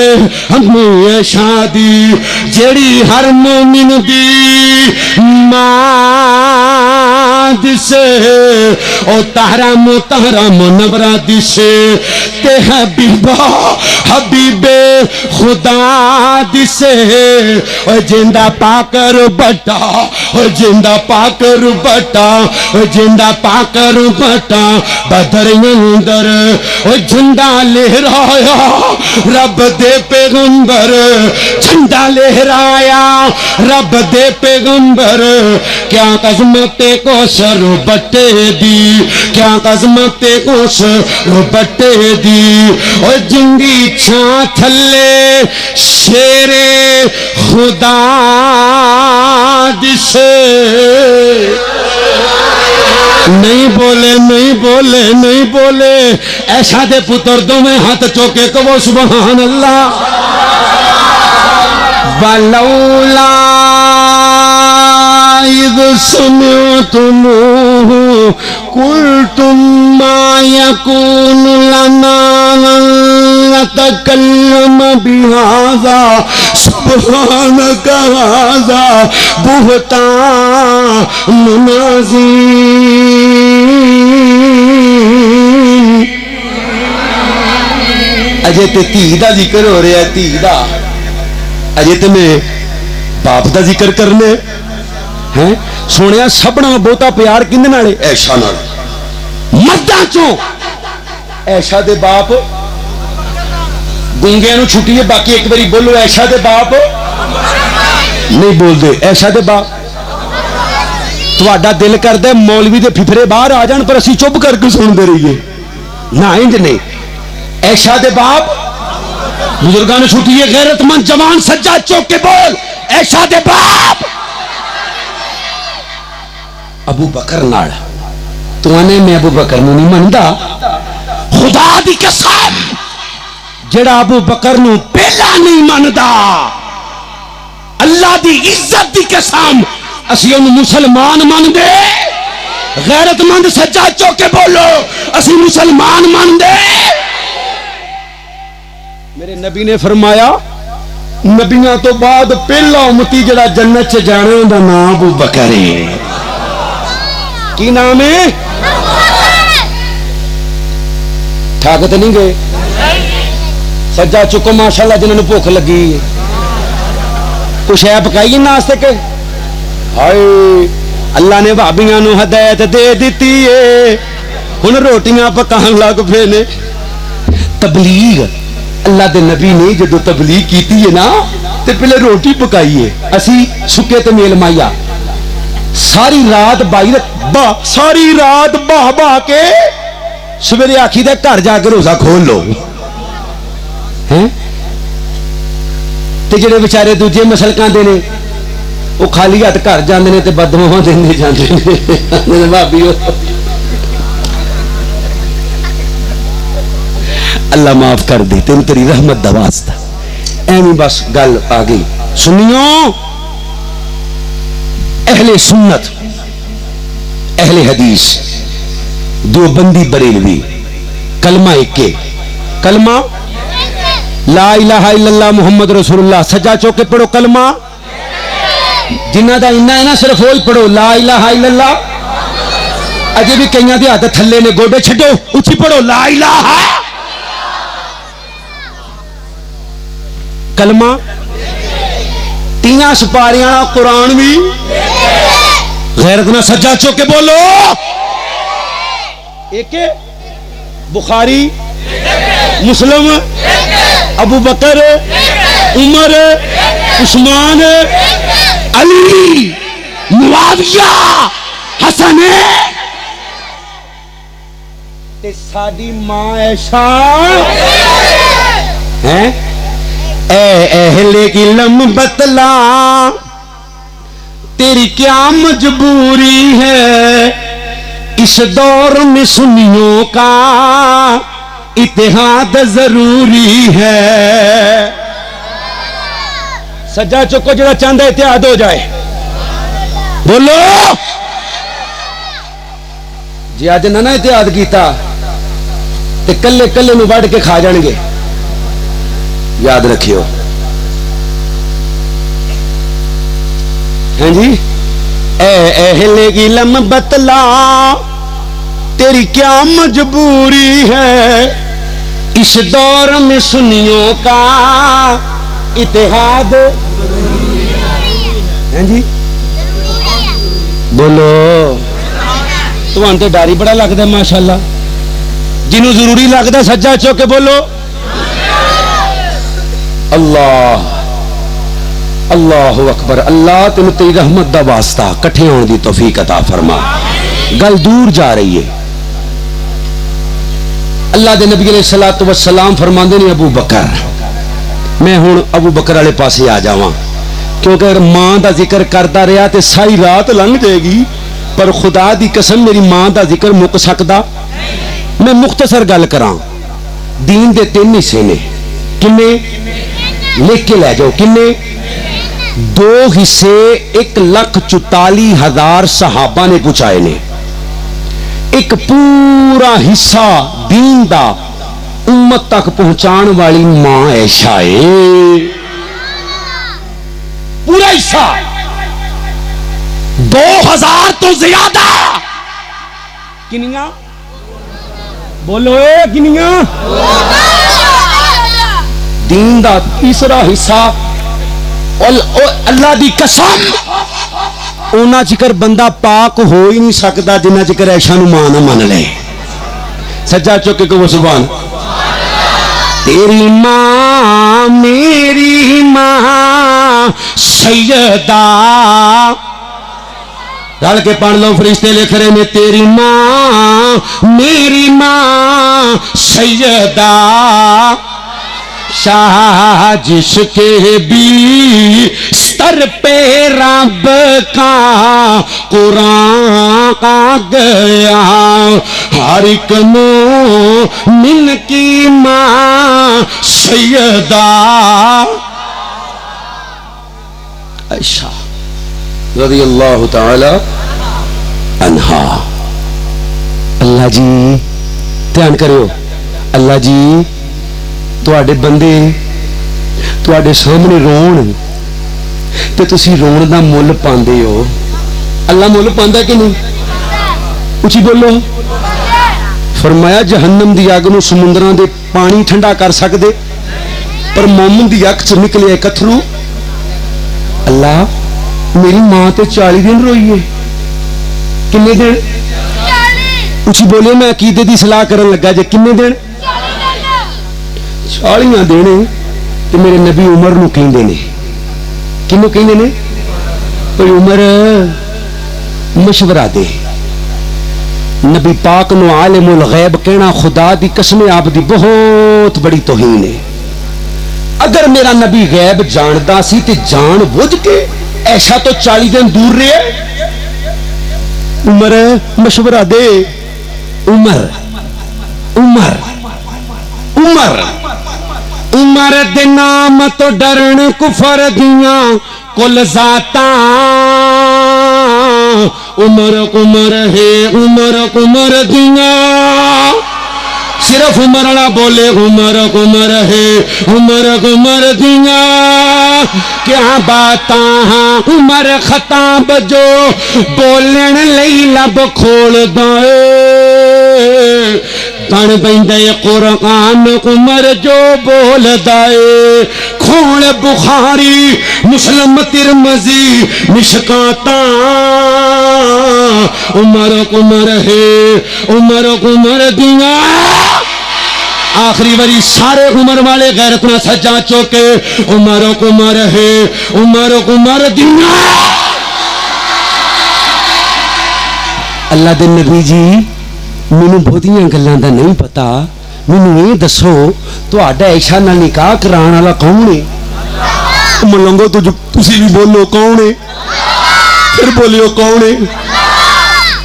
امی شادی جیڑی ہر مومن دی ماں دسے او تہرا منورہ دسے تے حبیبہ حبیب خدا دسے او جندہ پاکر بٹا او جندہ پاکر بٹا او جندہ پاکر بٹا بدر اندر او جھنڈا لہرایا رب دے پیغمبر جھنڈا لہرایا رب دے پیغمبر کیا عظمت کو سر بٹے دی کیا عظمت کو سر بٹے دی او جنگی چھاں تھلے شیر خدا دسے نہیں بولے نہیں بولے نہیں بولے ایسا دے پتر دو میں ہاتھ چوکے کہو سبحان اللہ ولولا اذ سمعتموه قلتم ما يكون لنا ان نتكلم بهذا سبحانك هذا بهتان عظيم اجے تے دھی دا ذکر ہو رہا ہے دھی دا اجے تے میں باپ دا ذکر کرنے ہیں سونے سبنا بہتا پیار کندے نالے ایشا نال مرداں چوں ایشا دے باپ گونگیاں نو چھٹی ہے باقی ایک باری بولو ایشا دے باپ نہیں بول دے ایشا دے باپ تہاڈا دل کردا مولوی دے پھپھرے باہر آ جان پر اسی چپ کر کے سن دے رہیے نہ انج نہیں ایشا دے باپ بزرگاں نے چھٹی ہے غیرت مند جوان سجاد چوک کے بول ایشا دے باپ ابو بکر نال تو آنے میں ابو بکر نو نہیں مندا خدا دی قسم جڑا ابو بکر نو پہلا نہیں مندا اللہ دی عزت دی قسم اسی انہوں مسلمان من دے غیرت مند سجاد چوکے بولو اسی مسلمان من دے میرے نبی نے فرمایا نبیاں تو بعد پہلا امتی جڑا جنت چ جانے ہوں دا نام ابو بکر ہے کی نام ہے ٹھاکت نہیں گئے سجا چکو ماشاءاللہ جنہوں نے بھوک لگی کچھ ہے پکائیے ناستے کے ہائے اللہ نے بھابیاں نو ہدایت دے دیتی ہے ہن روٹیاں پکان لگ پے نے تبلیغ اللہ دے نبی نے جدو تبلیغ کیتی ہے نا تے پہلے روٹی پکائی ہے اسی سکے تے میل مائیا ساری رات ساری رات باہ کے سویرے آکھی دے گھر جا کے روزہ کھول لو تے جڑے بیچارے دوجے مسلکاں دے نے وہ خالی ہاتھ گھر جاندے نے تے بددعاواں دیندے جاندے نے بھابیو اللہ معاف کر دے تین تیری رحمت دا واسطہ ایویں بس گل آ گئی سنیو اہل سنت اہل حدیث دیوبندی بریلوی کلمہ ایک کلمہ لا الہ الا اللہ محمد رسول اللہ سجا چوکے پڑھو کلمہ جنہ دا انہا ہے نا صرف وہی پڑھو لا الہ الا اللہ اجے بھی کئیاں دے ہاتھ تھلے نے گوڈے چھڈو اچھی پڑھو لا الہ کلمہ تیاں سپاریاں قرآن بھی غیرت نہ سجا چوکے بولو ایک بخاری مسلم ابو بکر عمر عثمان علی معاویہ حسن تے ساڈی ماں عائشہ ہیں اے اہل علم بتلا تیری کیا مجبوری ہے اس دور میں سنیوں کا اتحاد ضروری ہے سجا چکو جڑا چاہتا ہے اتحاد ہو جائے بولو جی اج نہ اتحاد کیتا تے کلے کلے نو وڈ کے کھا جان گے یاد رکھیو ہاں جی اے اہل علم بتلا تیری کیا مجبوری ہے اس دور میں سنیوں کا اتحاد ہاں جی بولو تو انتے ڈاری بڑا لگتا ہے ماشاءاللہ جنوں ضروری لگتا سجا چوکے بولو اللہ اللہ اکبر اللہ تینوں تیری رحمت دا واسطہ کٹھے ہونے دی توفیق عطا فرما گل دور جا رہی ہے اللہ دے نبی علیہ الصلوۃ والسلام فرماندے نے ابو بکر میں ہن ابو بکر والے پاسے آ جاواں کیونکہ اگر ماں دا ذکر کردا رہیا تے ساری رات لنگ جائے گی پر خدا دی قسم میری ماں دا ذکر مک سکدا میں مختصر گل کراں دین دے تین حصے نے کنے لکھ کے لے جاؤ کنے دو حصے 1,44,000 صحابہ نے پہنچائے نے ایک پورا حصہ دین دا امت تک پہنچان والی ماں عائشہ ہے پورا حصہ 2000 تو زیادہ کنیاں بولو اے کنیاں دین دا تیسرا حصہ اللہ دی قسم اونا چکر بندہ پاک ہو ہی نہیں سکتا جنہ چکر عائشہ نو ماں نہ من لے سجا چوکے کو سبحان تیری ماں میری ماں سیدہ رل کے پڑھ لو فرشتے لکھ رہے نے تیری ماں میری ماں سیدہ شاہ جس کے بھی ستر پہ رب کا قرآن آ گیا ہر ایک مومن کی ماں سیدہ عائشہ رضی اللہ تعالی عنہا اللہ جی دھیان کرو اللہ جی تواڈے بندے تواڈے سامنے رون تے تسی رون دا مل پاندے ہو اللہ مل پاندا کہ نہیں اچھی بولو فرمایا جہنم دی اگ نو سمندراں دے پانی ٹھنڈا کر سکدے پر مومن دی اکھ چ نکلے کتھرو اللہ میری ماں تے 40 دن روئی ہے کنے دن 40 اچھی بولے میں عقیدے دی صلاح کرن لگا جے کنے دن 40 دن تے میرے نبی عمر نو کہندے نے کنوں کہندے نے کوئی عمر مشورہ دے نبی پاک نو عالم الغیب کہنا خدا دی قسم آپ دی بہت بڑی توہین ہے اگر میرا نبی غیب جاندا سی تے جان بوجھ کے ایسا تو 40 دن دور رہے عمر مشورہ دے عمر عمر عمر دے نام تو ڈرن کفر دیاں کل ذاتاں عمر ہے عمر دیاں صرف عمر نہ بولے عمر ہے عمر دیاں کیا باتاں عمر خطاب جو بولن لئی لب کھول دے تن بیندے قرآن عمر جو بول دائے کھول بخاری مسلم ترمذی مشکاتاں عمر ہے عمر دیاں آخری وری سارے عمر والے غیرت نہ سجا چوکے عمر ہے عمر دیاں اللہ دے نبی جی مینوں بہتیاں گلاں دا نہیں پتا مینوں یہ دسو تہاڈا عائشہ نال نکاح کران والا کون ہے ملنگو تسی بھی بولو کون ہے پھر بولیو کون ہے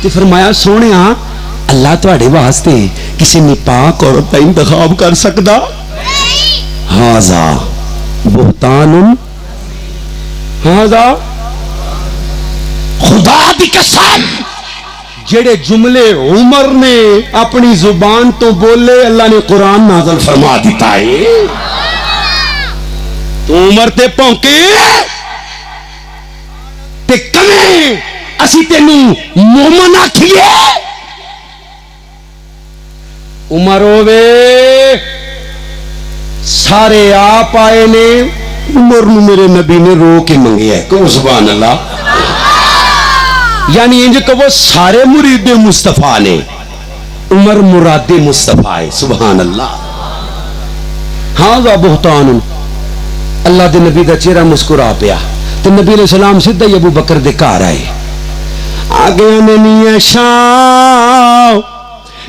تے فرمایا سونیا اللہ تہاڈے واسطے کسی نپاک عورت دا انتخاب کر سکدا ھذا بہتان ھذا خدا دی قسم جڑے جملے عمر نے اپنی زبان تو بولے اللہ نے قرآن نازل فرما دیتا ہے تو عمر تے پونکے تے کمیں اسی تینوں مومن آکھیے عمر ہووے سارے آپ آئے نے عمر نو میرے نبی نے رو کے منگیا ہے کہ سبحان اللہ یعنی انج کہ وہ سارے مرید مصطفیٰ نے عمر مراد مصطفیٰ ہے سبحان اللہ ہاں ذا بہتان اللہ دے نبی دا چہرہ مسکرا پیا تو نبی علیہ السلام سیدھا ابو بکر دے گھر آئے آگے نہیں شاہ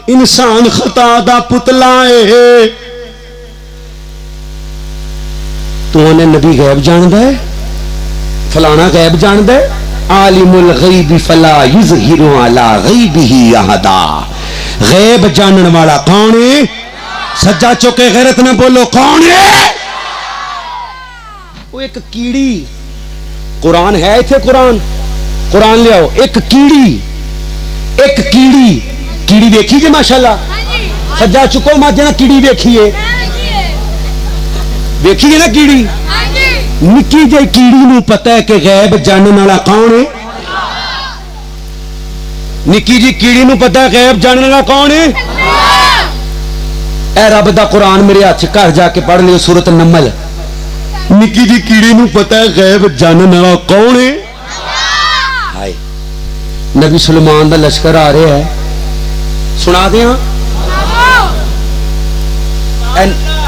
انسان خطا دا پتلا ہے تو انہیں نبی غیب جاندہ ہے فلانا غیب جاندہ ہے عالم الغیب فلا یظہر علی غیبہ احدا غیب جانن والا کون ہے سجا چوکے غیرت نہ بولو کون ہے وہ ایک کیڑی قرآن ہے ایتھے قرآن لے آؤ ایک کیڑی دیکھی جی ماشاءاللہ سجا چکو ماں جنا کیڑی دیکھیے دیکھیے نا کیڑی نکی جی کیڑی نو پتہ ہے کہ غیب جاننے والا کون ہے نکی جی کیڑی نو پتہ ہے غیب جاننے والا کون ہے اے رب دا قرآن میرے ہاتھ گھر جا کے پڑھ لیو سورۃ النمل نکی جی کیڑی نو پتہ ہے غیب جاننے والا کون ہے ہائے نبی سلیمان دا لشکر آ رہا ہے سنا دیں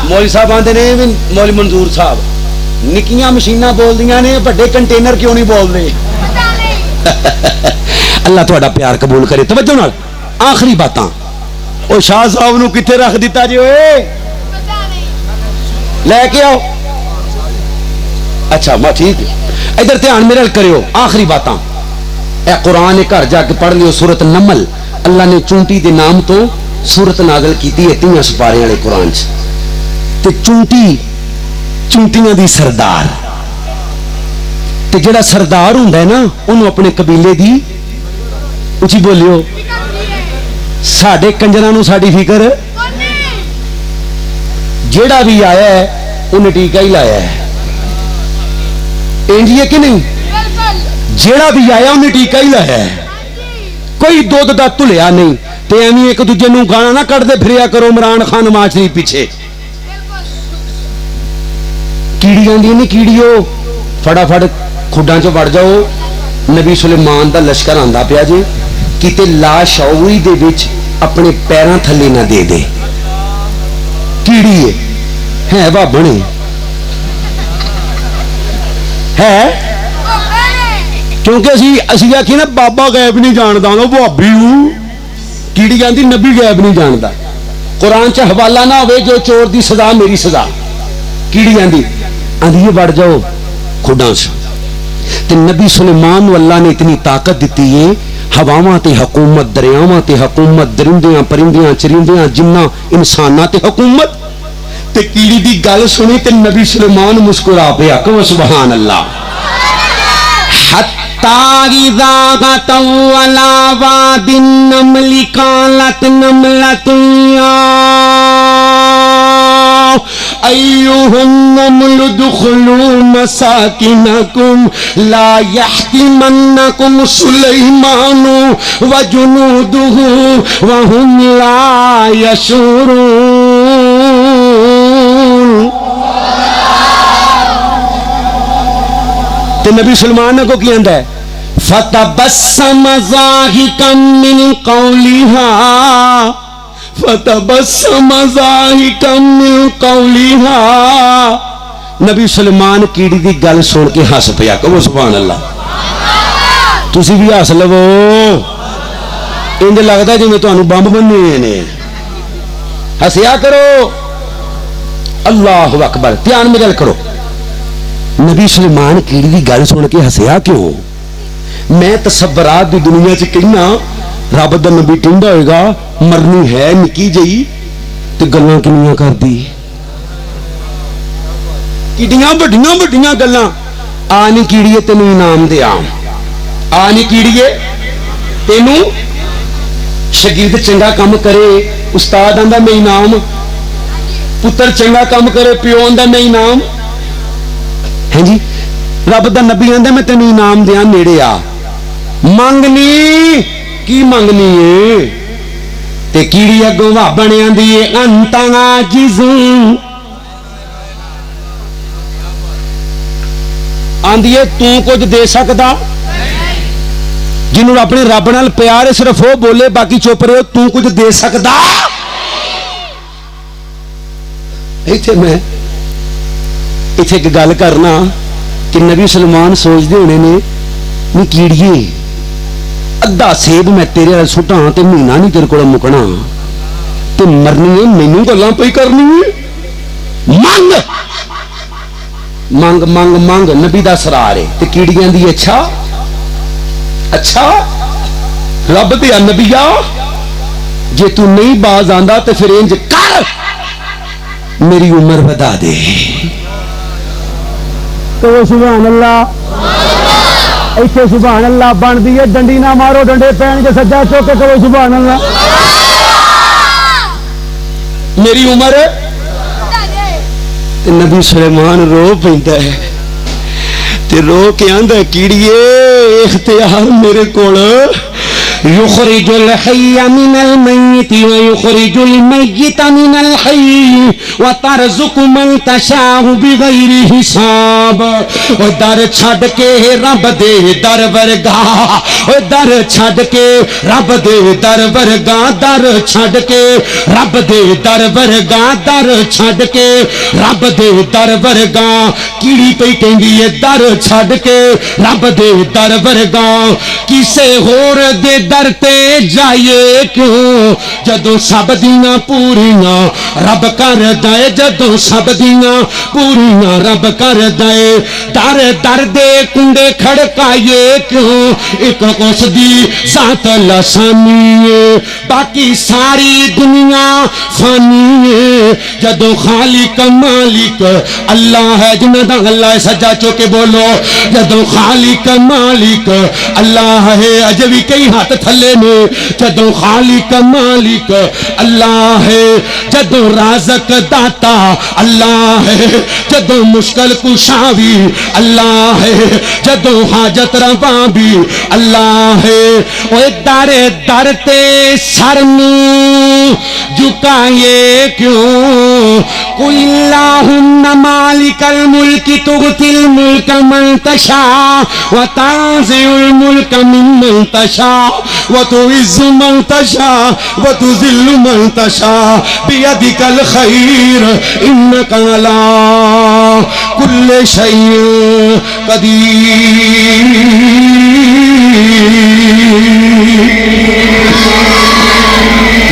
مولوی صاحب آندے نے مولوی منظور صاحب نکیاں مشیناں بول دیاں نے بڑے کنٹینر کیوں نہیں بول دے اللہ تہاڈا پیار قبول کرے توجہ نال آخری باتاں او شاہ صاحب نو کتے رکھ دیتا جی اوئے لے کے آؤ اچھا میں ٹھیک ادھر دھیان میرے نال کریو آخری باتاں اے قرآن گھر جا کے پڑھ لیو سورۃ النمل اللہ نے چونٹی دے نام تو سورت نازل کیتی ہے 3 سپارے والے قرآن چ تے چونٹیاں دی سردار تے جڑا سردار ہوندا ہے نا انہوں اپنے قبیلے دی اچھی بولیو ساڈے کنجراں نوں ساڈی فکر جیڑا بھی آیا ہے انہیں ٹیکا ہی لایا ہے انج ہے کہ نہیں جیڑا بھی آیا انہیں ٹیکا ہی لایا ہے کوئی دودھ دا تلیا نہیں تے ایویں ایک دوجے نوں گانا نہ کڈ دے پھریا کرو عمران خان نواز شریف پیچھے کیڑی آندی نہیں کیڑیو فٹافٹ کھڈاں چ وڑ جاؤ نبی سلیمان دا لشکر آندا پیا جی کتے لا شعوری دے وچ اپنے پیراں تھلے نہ دے دے کیڑی ہے وا بنے ہے کیونکہ اسی آکھی نا بابا غیب نہیں جاندا نا بھابی کیڑی آندی نبی غیب نہیں جاندا قرآن چ حوالہ نہ ہوئے جو چور دی سزا میری سزا کیڑی آندی یہ بڑھ جاؤ کھڈاں سے تے نبی سلیمان اللہ نے اتنی طاقت دیتی ہے ہواواں تے حکومت دریاواں تے حکومت درندیاں پرندیاں چرندیاں جناں انساناں تے حکومت تے کیڑی دی گل سنی تے نبی سلیمان مسکرا پیا کہ سبحان اللہ. اذا غتوا على واد النمل قالت نملة أيها النمل ادخلوا مساكنكم لا يحطمنكم سليمان وجنوده وهم لا يشعرون. تو نبی سلمان کو کی اندر ہے فتبسم ضاحكا من قولها فتبسم ضاحكا من قولها. نبی سلمان کیڑی دی گل سن کے ہس پیا کہ سبحان اللہ. تسی بھی ہس لو انج لگتا جی میں تمہیں بمب بننے نے. ہسیا کرو. اللہ اکبر. دھیان میں گل کرو. نبی سلیمان کیڑی دی گل سن کے ہسیا کیوں؟ میں تصورات دی دنیا چ کہنا رب دا نبی ٹھنڈا ہوئے گا مرنی ہے نکی جئی تے گلاں کنیاں کردی کیڑیاں بڑیاں بڑیاں گلاں. آنی کیڑیے تینوں انعام دیا آنی کیڑیے تینوں شاگرد چنگا کام کرے استاد آندا میں انعام پتر چنگا کام کرے پیو آندا میں انعام. ہاں جی رب دا نبی آندا میں تینوں انعام دیاں نیڑے آ منگنی کی منگنی ہے تے کیڑی اگوں وا بنے آندی ہے انت عاجز آندی ہے تو کچھ دے سکدا جنوں اپنے رب نال پیار ہے صرف وہ بولے باقی چپ رہے تو کچھ دے سکدا. ایتھے میں ایتھے ایک گل کرنا کہ نبی سلمان سوچتے ہونے نے نہیں کیڑیے ادھا سیب میں تیرے والے سٹاں تے مہینہ نہیں تیرے کو مکنا تے مرنی ہے مینوں گلاں پئی کرنی ہے. منگ منگ منگ منگ نبی دا اسرار ہے تے کیڑیاں دی اچھا اچھا رب دیا نبیا جے تو نہیں باز آندا تے پھر انج کر میری عمر بتا دے. تو سبحان اللہ. ایتھے سبحان اللہ بن دی ہے ڈنڈی نہ مارو ڈنڈے پین کے سجا چوک کے کرو سبحان اللہ. میری عمر تے نبی سلیمان رو پیندا ہے تے رو کے آندا کیڑیے اختیار میرے کول يخرج الحي من الميت ويخرج الميت من الحي وترزق من تشاء بغير حساب. او در چھڈ کے رب دے در ورگا او در چھڈ کے رب دے در ورگا در چھڈ کے رب دے در ورگا در چھڈ کے رب دے در ورگا کیڑی پئی کہندی ہے در چھڈ کے رب دے در ورگا کسے ہور دے در تے جائے کیوں جدوں سب دیاں پوریاں رب کر دے جدوں سب دیاں پوریاں رب کر دے در در دے کنڈے کھڑکائے کیوں ایک اس دی ذات لسانی ہے باقی ساری دنیا فانی ہے جدوں خالق مالک اللہ ہے جنہ دا اللہ ہے سجا چوکے بولو جدوں خالق مالک اللہ ہے اجے بھی کئی ہاتھ تھلے نے جدوں خالق مالک اللہ ہے جدوں رازق داتا اللہ ہے جدوں مشکل کشا بھی اللہ ہے جدوں حاجت روا بھی اللہ ہے اوے در در تے سر جھکائے کیوں قل اللہم مالک الملک تؤتی الملک من تشاء وتنزع الملک ممن تشاء وتعز من تشاء وتذل من تشاء بیدک الخیر انک علی کل شیء قدیر.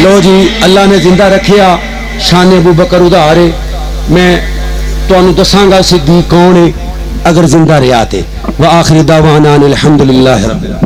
لو جی اللہ نے زندہ رکھیا شان ابو بکر ادھار ہے. میں تانوں دساں گا صدیق کون ہے اگر زندہ رہیا تے. وآخر دعوانا الحمدللہ رب العالمین.